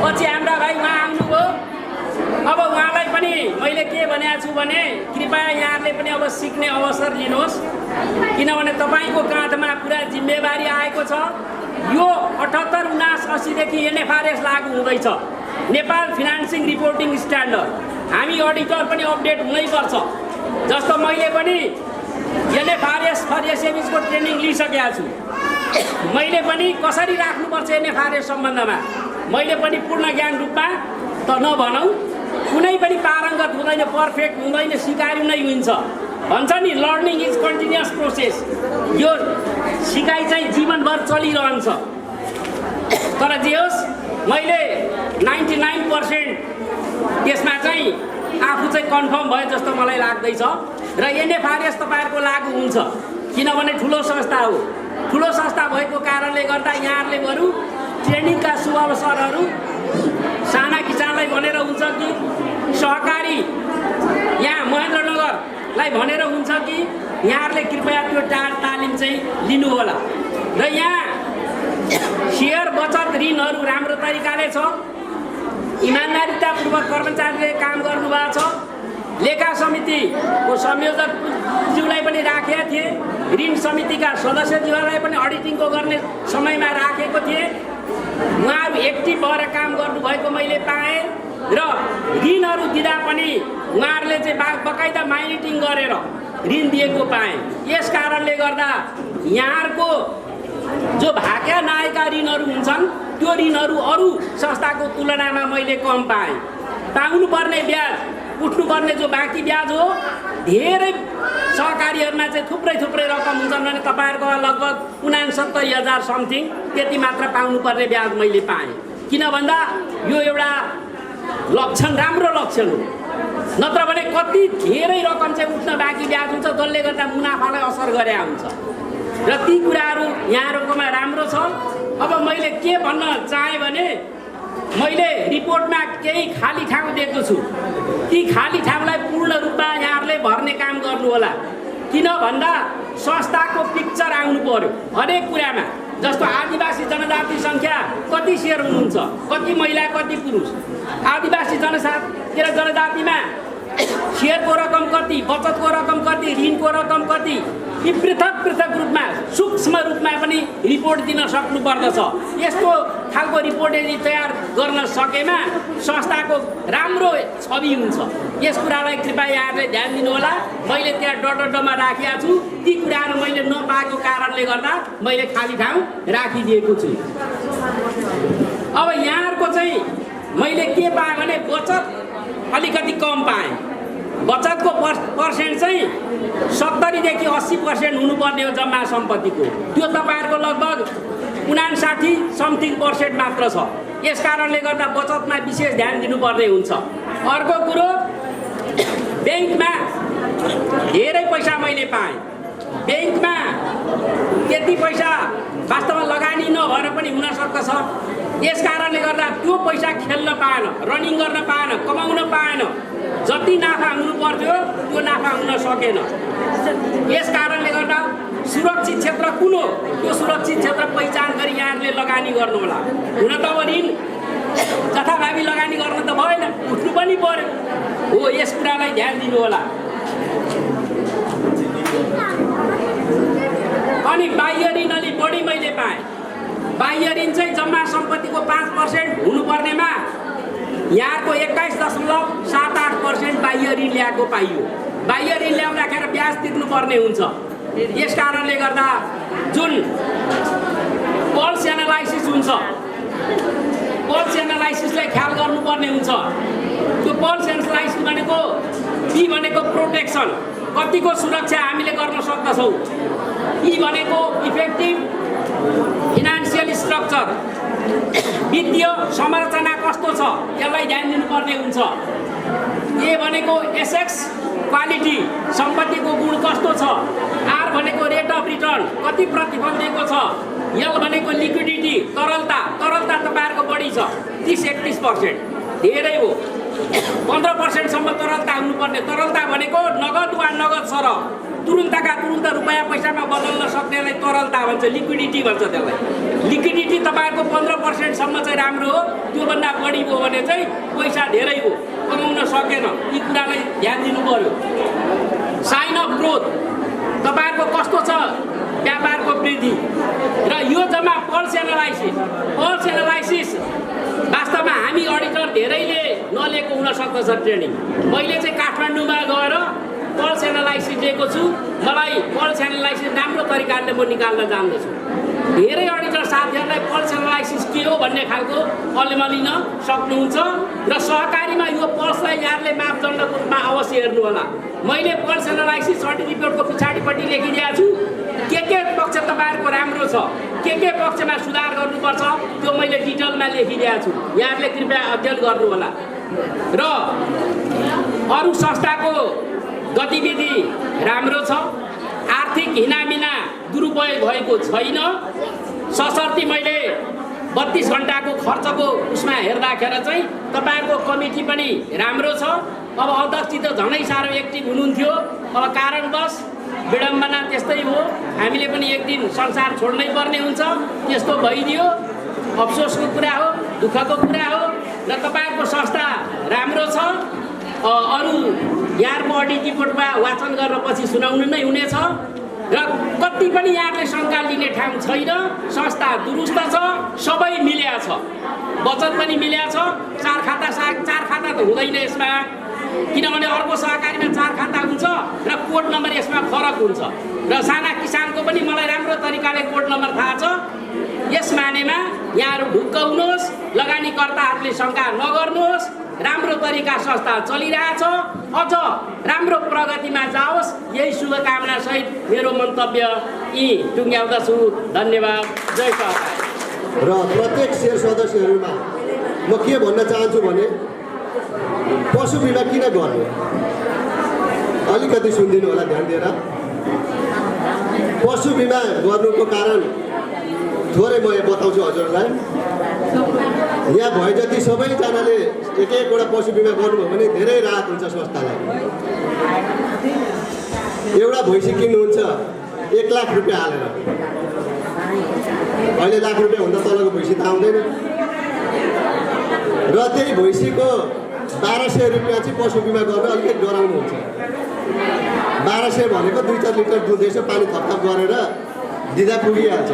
पछि हाम्रा भाइ उहाँ आउनुभयो। अब उहाँलाई पनि मैले के भनेको छु भने कृपया यहाँहरूले पनि अब सिक्ने अवसर लिनुहोस्, किनभने तपाईँको काँधमा पुरा जिम्मेवारी आएको छ। यो 78, 79, 80 देखि एनएफआरएस लागू हुँदैछ, नेपाल फिनान्सिङ रिपोर्टिङ स्ट्यान्डर्ड। हामी अडिटर पनि अपडेट हुनैपर्छ। जस्तो मैले पनि एनएफआरएस फर एसएमइजको ट्रेनिङ लिइसकेको छु। मैले पनि कसरी राख्नुपर्छ एनएफआरएस सम्बन्धमा मैले पनि पूर्ण ज्ञान रूपमा त नभनौँ, कुनै पनि पारङ्गत हुँदैन, पर्फेक्ट हुँदैन, सिकाइ नै हुन्छ। भन्छ नि लर्निङ इज कन्टिन्युअस प्रोसेस। यो सिकाइ चाहिँ जीवनभर चलिरहन्छ। तर जे होस्, मैले 99% त्यसमा चाहिँ आफू चाहिँ कन्फर्म भयो जस्तो मलाई लाग्दैछ। र एनएफआरएस तपाईँहरूको लागू हुन्छ, किनभने ठुलो संस्था हो। ठुलो संस्था भएको कारणले गर्दा यहाँहरूले बरु ट्रेनिङका शुभ अवसरहरू साना किसानलाई भनेर हुन्छ कि सहकारी यहाँ महेन्द्रनगरलाई भनेर हुन्छ कि यहाँहरूले कृपया त्यो तालिम चाहिँ लिनुहोला। र यहाँ सेयर, बचत, ऋणहरू राम्रो तरिकाले छ। इमान्दारितापूर्वक कर्मचारीले काम गर्नुभएको छ। लेखा समितिको संयोजकज्यूलाई पनि राखेका थिए। ऋण समितिका सदस्यज्यूहरूलाई पनि अडिटिङको गर्ने समयमा राखेको थिएँ। उहाँहरू एक्टिभ भएर काम गर्नुभएको मैले पाएँ। र ऋणहरू दिँदा पनि उहाँहरूले चाहिँ बकाइदा माइनिटिङ गरेर ऋण दिएको पाएँ। यस कारणले गर्दा यहाँहरूको जो भाग्य नआएका ऋणहरू हुन्छन् त्यो ऋणहरू अरू संस्थाको तुलनामा मैले कम पाएँ। पाउनुपर्ने ब्याज, उठ्नुपर्ने जो बाँकी ब्याज हो, धेरै सहकारीहरूमा चाहिँ थुप्रै रकम हुन्छन् भने तपाईँहरूको लगभग 69,000 समथिङ त्यति मात्र पाउनुपर्ने ब्याज मैले पाएँ। किन भन्दा यो एउटा लक्षण, राम्रो लक्षण हो। नत्र भने कति धेरै रकम चाहिँ उठ्न बाँकी ब्याज हुन्छ, जसले गर्दा मुनाफालाई असर गरे हुन्छ। र ती कुराहरू यहाँहरूकोमा राम्रो छ। अब मैले के भन्न चाहेँ भने मैले रिपोर्टमा केही खाली ठाउँ दिएको छु। ती खाली ठाउँलाई पूर्ण रूपमा यहाँहरूले भर्ने काम गर्नु होला। किन भन्दा संस्थाको पिक्चर आउनु पर्यो हरेक कुरामा। जस्तो आदिवासी जनजाति सङ्ख्या कति सेयर हुनुहुन्छ, कति महिला, कति पुरुष। आदिवासी जनजातिमा सेयरको रकम कति, बचतको रकम कति, ऋणको रकम कति, यी पृथक रूपमा सूक्ष्म रूपमा पनि रिपोर्ट दिन सक्नु पर्दछ। यस्तो खालको रिपोर्ट यदि तयार गर्न सकेमा संस्थाको राम्रो छवि हुन्छ। यस कुरालाई कृपया यहाँहरूले ध्यान दिनुहोला। मैले त्यहाँ डटमा राखेको छु। ती कुराहरू मैले नपाएको कारणले गर्दा मैले खाली ठाउँ राखिदिएको छु। अब यहाँहरूको चाहिँ मैले के पाएँ भने बचत अलिकति कम पाएँ। बचतको पर्सेन्ट चाहिँ 70 देखि 80% हुनुपर्ने हो जम्मा सम्पत्तिको। त्यो तपाईँहरूको लगभग 59 समथिङ % मात्र छ। यस कारणले गर्दा बचतमा विशेष ध्यान दिनुपर्ने हुन्छ। अर्को कुरो, ब्याङ्कमा धेरै पैसा मैले पाएँ। ब्याङ्कमा त्यति पैसा वास्तवमा लगानी नभएर पनि हुन सक्छ। यस कारणले गर्दा त्यो पैसा खेल्न पाएन, रनिङ गर्न पाएन, कमाउन पाएन। जति नाफा हुनु पर्थ्यो त्यो नाफा हुन सकेन। यस कारणले गर्दा सुरक्षित क्षेत्र कुन हो त्यो सुरक्षित क्षेत्र पहिचान गरी यहाँहरूले लगानी गर्नु होला। हुन त अब ऋण जथाभावी लगानी गर्न त भएन, उठ्नु पनि पर्यो हो। यस कुरालाई ध्यान दिनु होला। अनि बाह्य ऋण अलि बढी मैले पाएँ। बाह्य ऋण चाहिँ जम्मा सम्पत्तिको 5% हुनुपर्नेमा यहाँको 21.78% बाह्य ऋण ल्याएको पाइयो। बाह्य ऋण ल्याउँदाखेरि ब्याज तिर्नुपर्ने हुन्छ। यस कारणले गर्दा जुन पल्स एनालाइसिस हुन्छ। पल्स एनालाइसिसलाई ख्याल गर्नुपर्ने हुन्छ। त्यो पल्स एनालाइसिस भनेको पी भनेको प्रोटेक्सन, कतिको सुरक्षा हामीले गर्न सक्दछौँ। ई भनेको इफेक्टिभ फिनान्सियल स्ट्रक्चर, वित्तीय संरचना कस्तो छ यसलाई ध्यान दिनुपर्ने हुन्छ। ए भनेको एसेट्स क्वालिटी, सम्पत्तिको गुण कस्तो छ। आर भनेको रेट अफ रिटर्न, कति प्रतिफल दिएको छ। एल भनेको लिक्विडिटी, तरलता तपाईँहरूको बढी छ 30-31%, धेरै हो। 15%सम्म तरलता हुनुपर्ने। तरलता भनेको नगद वा नगद सर, तुरुन्तका तुरुन्त रुपियाँ पैसामा बदल्न सक्नेलाई तरलता भन्छ, लिक्विडिटी भन्छ त्यसलाई। लिक्विडिटी तपाईँहरूको 15%सम्म चाहिँ राम्रो हो, त्योभन्दा बढी हो भने चाहिँ पैसा धेरै हो, कमाउन सकेन। यी कुरालाई ध्यान दिनु पर्यो। साइन अफ ग्रोथ, तपाईँहरूको कस्तो छ व्यापारको वृद्धि। र यो जम्मा पल्स एनालाइसिस वास्तवमा हामी अडिटर धेरैले नलिएको हुनसक्दछ ट्रेनिङ। मैले चाहिँ काठमाडौँमा गएर पल्स एनालाइसिस दिएको छु। मलाई पल्स एनालाइसिस राम्रो तरिकाले म निकाल्न जान्दछु। धेरै अडिटर साथीहरूलाई पल्स एनालाइसिस के हो भन्ने खालको अलिमलिन सक्नुहुन्छ। र सहकारीमा यो पल्सलाई यहाँले मापदण्डको रूपमा अवश्य हेर्नु होला। मैले पल्स एनालाइसिस सर्टिफिकेट रिपोर्टको पछाडिपट्टि लेखिदिएको छु के पक्ष तपाईँहरूको राम्रो छ, के पक्षमा सुधार गर्नुपर्छ, त्यो मैले डिटेलमा लेखिदिएको छु। यहाँहरूले कृपया अध्ययन गर्नु होला। र अरू संस्थाको गतिविधि राम्रो छ, आर्थिक हिनामिना दुरुपयोग भएको छैन। सशर्ती मैले 32 घन्टाको खर्चको उसमा हेर्दाखेरि चाहिँ तपाईँहरूको कमिटी पनि राम्रो छ। अब अध्यक्ष त झनै साह्रो एक्टिभ हुनुहुन्थ्यो, अब कारणवश विडम्बना त्यस्तै हो। हामीले पनि एक दिन संसार छोड्नै पर्ने हुन्छ, त्यस्तो भइदियो। अफसोसको कुरा हो, दुःखको कुरा हो। र तपाईँहरूको संस्था राम्रो छ। अरू यहाँको अडिट रिपोर्टमा वाचन गरेर पछि सुनाउनु नै हुनेछ। र कति पनि यहाँले शङ्का लिने ठाउँ छैन। संस्था दुरुस्त छ, सबै मिल्या छ, बचत पनि मिल्या छ। चार खाता त हुँदैन यसमा, किनभने अर्को सहकारीमा 4 खाता हुन्छ र कोड नम्बर यसमा फरक हुन्छ। र साना किसानको पनि मलाई राम्रो तरिकाले कोड नम्बर थाहा छ। यस मानेमा यहाँहरू ढुक्क हुनुहोस्, लगानीकर्ताहरूले शङ्का नगर्नुहोस्। राम्रो तरिका संस्था चलिरहेछ, अझ राम्रो प्रगतिमा जाओस्, यही शुभकामना सहित मेरो मन्तव्य यी टुङ्ग्याउँदछु। धन्यवाद। जय सहकारी। र प्रत्येक शेयर सदस्यहरूमा म के भन्न चाहन्छु भने पशु बिमा किन गर्ने अलिकति सुनिदिनु होला ध्यान दिएर। पशु बिमा गर्नुको कारण थोरै म बताउँछु हजुरलाई। यहाँ भए जति सबैजनाले एक-एकवटा पशु बिमा गर्नुभयो भने धेरै राहत हुन्छ संस्थालाई। एउटा भैँसी किन्नुहुन्छ 1 लाख रुपियाँ हालेर, अहिले लाख रुपियाँ भन्दा तलको भैँसी त आउँदैन। र त्यही भैँसीको 1200 रुपियाँ चाहिँ पशु बिमा गर्न अलिकति डराउनुहुन्छ। 1200 भनेको 2-4 लिटर दुध यसो पानी थपथप गरेर दिँदा पुगिहाल्छ।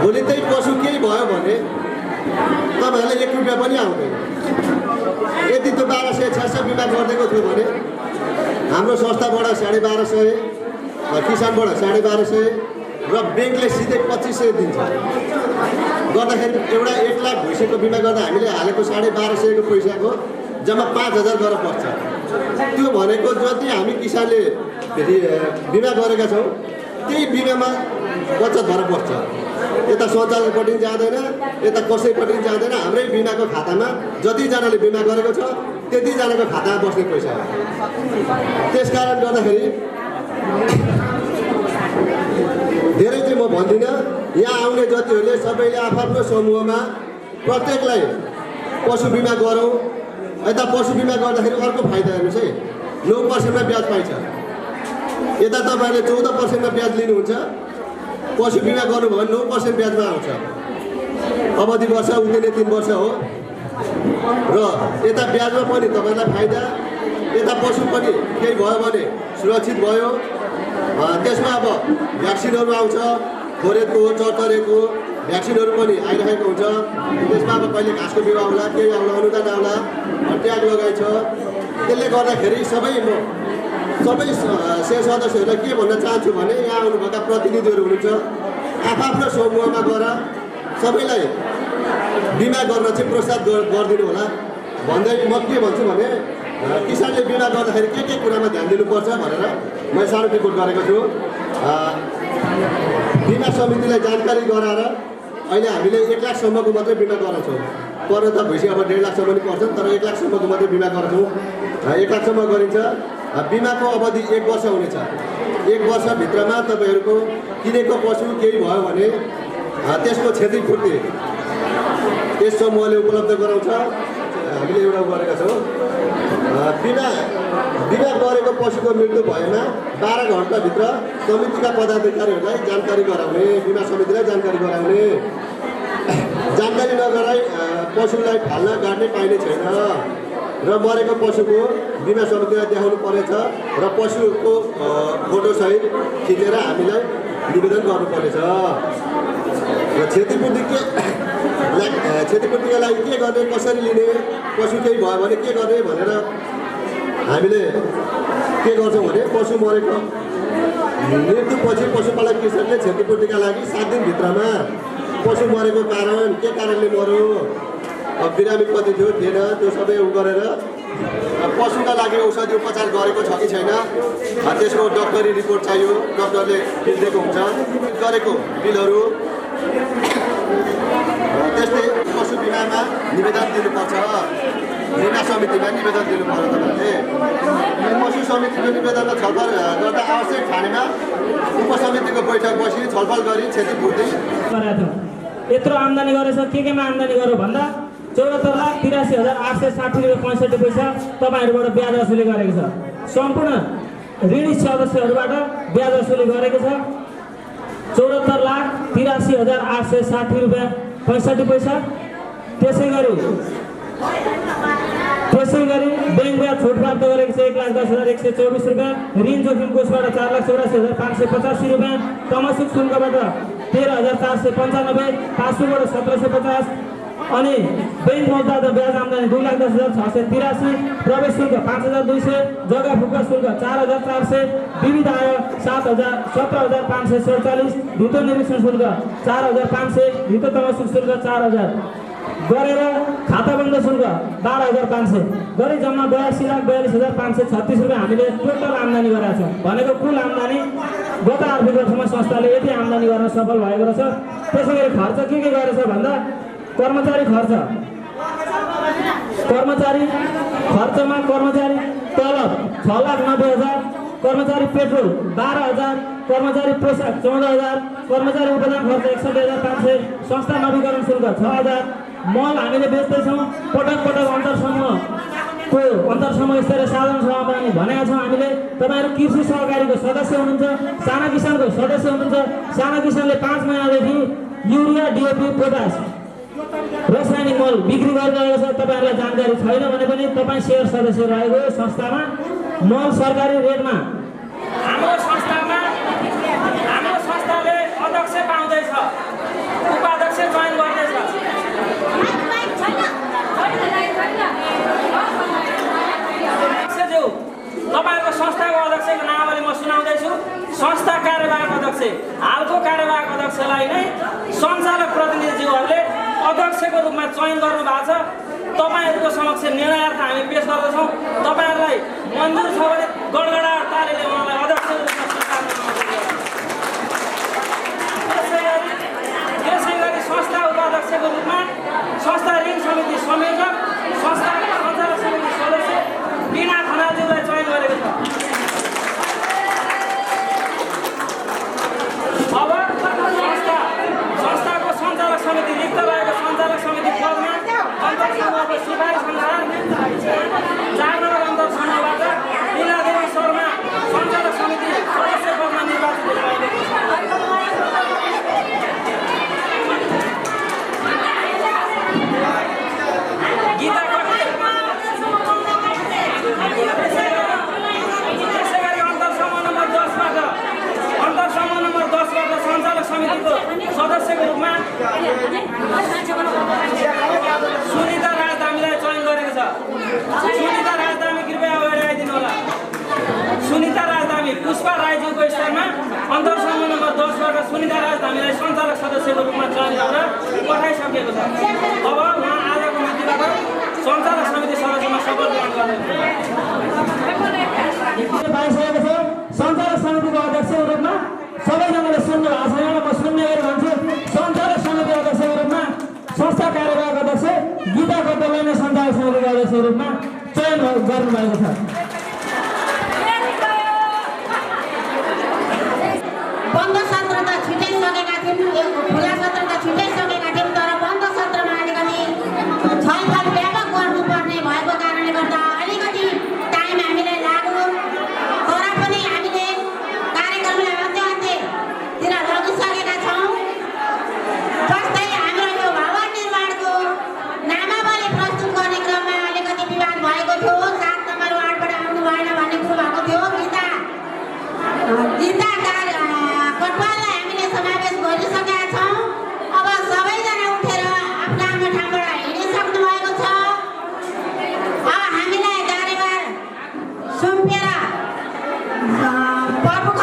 भोलि त्यही पशु केही भयो भने तपाईँहरूलाई 1 रुपियाँ पनि आउँदैन। यदि त्यो 1200-600 बिमा गरिदिएको थियो भने हाम्रो संस्थाबाट 1250, किसानबाट 1250 र ब्याङ्कले सिधै 2500 दिन्छ। गर्दाखेरि एउटा 1 लाख भैँसीको बिमा गर्दा हामीले हालेको 1250को पैसाको जम्मा 5000 गरेर पर्छ। त्यो भनेको जति हामी किसानले फेरि बिमा गरेका छौँ त्यही बिमामा बचत भएर पर्छ। यता सञ्चालनपट्टि जाँदैन, यता कसैपट्टि जाँदैन। हाम्रै बिमाको खातामा जतिजनाले बिमा गरेको छ त्यतिजनाको खातामा बस्ने पैसा हो। त्यसकारण गर्दाखेरि धेरै चाहिँ म भन्दिनँ। यहाँ आउने जतिहरूले सबैले आफ्नो समूहमा प्रत्येकलाई पशु बिमा गरौँ। यता पशु बिमा गर्दाखेरि अर्को फाइदा हेर्नुहोस् है, 9%मा ब्याज पाइन्छ। यता तपाईँहरूले 14%मा ब्याज लिनुहुन्छ, पशु बिमा गर्नुभयो भने 9% ब्याजमा आउँछ। अवधि वर्ष उन्दिने 3 वर्ष हो। र यता ब्याजमा पनि तपाईँलाई फाइदा, यता पशु पनि केही भयो भने सुरक्षित भयो। त्यसमा अब भ्याक्सिनहरू आउँछ, खोरेको चरचरेको भ्याक्सिनहरू पनि आइरहेको हुन्छ। त्यसमा अब कहिले घाँसको बिमा आउला, केही आउला, अनुदान आउला, ट्याग लगाइन्छ। त्यसले गर्दाखेरि सबै शेयर सदस्यहरूलाई के भन्न चाहन्छु भने यहाँ आउनुभएका प्रतिनिधिहरू हुनुहुन्छ, आफ्नो समूहमा गएर सबैलाई बिमा गर्न चाहिँ प्रोत्साहित गरिदिनु होला भन्दै म के भन्छु भने किसानले बिमा गर्दाखेरि के कुरामा ध्यान दिनुपर्छ भनेर मैले सानो टिप्पणी गरेको छु। बिमा समितिलाई जानकारी गराएर अहिले हामीले 1 लाखसम्मको मात्रै बिमा गराउँछौँ। पर त भइसक्यो अब 1.5 लाखसम्म पनि पर्छ, तर 1 लाखसम्मको मात्रै बिमा गर्छौँ। 1 लाखसम्म गरिन्छ। बिमाको अवधि 1 वर्ष हुनेछ। 1 वर्षभित्रमा तपाईँहरूको किनेको पशु केही भयो भने त्यसको क्षतिपूर्ति त्यस समूहले उपलब्ध गराउँछ। हामीले एउटा गरेका छौँ। बिमा गरेको पशुको मृत्यु भएमा 12 घण्टाभित्र समितिका पदाधिकारीहरूलाई जानकारी गराउने, बिमा समितिलाई जानकारी गराउने। जानकारी नगराई पशुलाई फाल्न गाड्ने पाइने छैन र मरेको पशुको बिमा समितिलाई देखाउनु पर्नेछ र पशुको फोटोसहित खिचेर हामीलाई निवेदन गर्नुपर्नेछ। र क्षतिपूर्तिका लागि के गर्ने, कसरी लिने, पशु केही भयो भने के गर्ने भनेर हामीले के गर्छौँ भने पशु मरेको मृत्युपछि पशुपालक कृषकले क्षतिपूर्तिका लागि 7 दिनभित्रमा पशु मरेको कारण, के कारणले मर्यो, बिरामी कति थियो थिएन, त्यो सबै गरेर पशुका लागि औषधि उपचार गरेको छ कि छैन त्यसको डक्टरी रिपोर्ट चाहियो। डक्टरले बिल दिएको हुन्छ, गरेको बिलहरू। त्यस्तै पशु बिमामा निवेदन दिनुपर्छ। बिमा समितिमा निवेदन दिनु पर्यो तपाईँले। पशु समितिको निवेदनमा छलफल गर्दा आवश्यक ठानेमा उपसमितिको बैठक बसी छलफल गरी क्षतिपूर्ति यत्रो आम्दानी गरेछ। केमा आम्दानी गर्यो भन्दा 74,83,860 रुपियाँ 65 पैसा तपाईँहरूबाट ब्याज वसुली गरेको छ। सम्पूर्ण ऋणी सदस्यहरूबाट ब्याज वसुली गरेको छ 74,83,860 रुपियाँ 65 पैसा। त्यसै गरी ब्याङ्क ब्याज छुट प्राप्त गरेको छ 1,10,124 रुपियाँ। ऋण जोखिम कोषबाट 4,84,585 रुपियाँ। तमसुक शुल्कबाट 13,495, पासबुकबाट 1,750 अनि ब्याङ्क मौद्दा ब्याज आम्दानी 2,10,683, प्रवेश शुल्क 5,200, जग्गा फुक्का शुल्क 4,400, विविध आय 17,547, धितो निरीक्षण शुल्क 4,500, धितो तमसुक शुल्क 4,000 गरेर खाताबन्द शुल्क 12,500 गरी जम्मा 82,42,536 रुपियाँ हामीले टोटल आम्दानी गरेका छौँ। भनेको कुल आम्दानी गत आर्थिक वर्षमा संस्थाले यति आम्दानी गर्न सफल भएको रहेछ। त्यसै गरी खर्च के गरेछ भन्दा कर्मचारी खर्चमा कर्मचारी तलब 6,90,000, कर्मचारी पेट्रोल 12,000, कर्मचारी पोसाक 14,000, कर्मचारी उपदान खर्च 61,500, संस्था नवीकरण शुल्क 6,000। मल हामीले बेच्दैछौँ। पटक अन्तरसम्म स्तरीय साधारण सभामा पनि भनेका छौँ हामीले। तपाईँहरू कृषि सहकारीको सदस्य हुनुहुन्छ, साना किसानको सदस्य हुनुहुन्छ। साना किसानले 5 महिनादेखि युरिया, डिएपी, पोटास रासायनिक मल बिक्री गरिरहेको छ। तपाईँहरूलाई जानकारी छैन भने पनि तपाईँ सेयर सदस्य रहेको संस्थामा मल सरकारी रेटमा हाम्रो संस्थाले अध्यक्ष पाउँदैछ, उपाध्यक्ष चयन गर्दैछ। तपाईँको संस्थाको अध्यक्षको नामले म सुनाउँदैछु। संस्था कार्यवाहक अध्यक्ष, हालको कार्यवाहक अध्यक्षलाई नै सञ्चालक प्रतिनिधिज्यूहरूले अध्यक्षको रूपमा चयन गर्नुभएको छ। तपाईँहरूको समक्ष निर्णयार्थ हामी पेश गर्दछौँ। तपाईँहरूलाई मन्जुर छ भने गडगडाट तालीले उहाँलाई अध्यक्षको रूपमा स्वीकार त्यसै गरी संस्था उपाध्यक्षको रूपमा संस्था ऋण समिति संयोजक, संस्थाका सञ्चालक समिति सदस्य बिना खनालज्यूलाई चयन गरेको छ। अब संस्थाको सञ्चालक समिति रिक्त रहेको सञ्चालक समिति पदमा अन्तर्समूहको सिफारिस अनुसार 4 नम्बर अन्तर्समूहबाट लीलादेवी शर्मा सञ्चालक समिति सदस्य पदमा निर्वाचित भएको छ। गीता त्यसै गरी अन्तर्समूह नम्बर 10बाट सञ्चालक समितिको सदस्यको रूपमा सुनिता राजधामीलाई चयन गरेको छ। सुनिता राजधामी कृपया अगाडि आइदिनु होला। सुनिता राजधामी पुष्पा राईज्यूको स्तरमा अन्तर्समूह नम्बर 10बाट सुनिता राजधामीलाई सञ्चालक सदस्यको रूपमा चयन गरेर पठाइसकेको छ। अब उहाँ आजको मितिबाट सञ्चालक समिति सदस्यमा शपथ ग्रहण पाइसकेको छ। सञ्चालक समितिको अध्यक्षको रूपमा सबैजनाले सुन्नु भएको छ। एउटा म सुन्ने गरी भन्छु, सञ्चालक समिति अध्यक्षको रूपमा संस्था कार्यवाहक अध्यक्ष गीता गौतमलाई नै सञ्चालक समितिको अध्यक्षको रूपमा चयन गर्नुभएको छ। बन्द सत्र त छिटै सकेका थियौँ, खुला सत्र त छिटै सकेका थियौँ, तर बन्द सत्रमा अलिकति छलफल व्यापक गर्नुपर्ने भएको कारणले गर्दा अलिकति टाइम हामीलाई लाग्यो। तर पनि हामीले कार्यक्रमलाई अन्त्यतिर लगिसकेका छौँ। जस्तै हाम्रो यो भवन निर्माणको नामावली प्रस्तुत गर्ने क्रममा अलिकति विवाद भएको थियो। 7 नम्बर वार्डबाट आउनु भएन भन्ने कुरो भएको थियो। गीता कटवाललाई हामीले समावेश गरिसकेका छौँ। अब सबैजना उठेर आफ्नो आफ्नो ठाउँबाट हिँडिसक्नु भएको छ। अब हामीलाई कार्यभार सुम्पिएर प्रमुख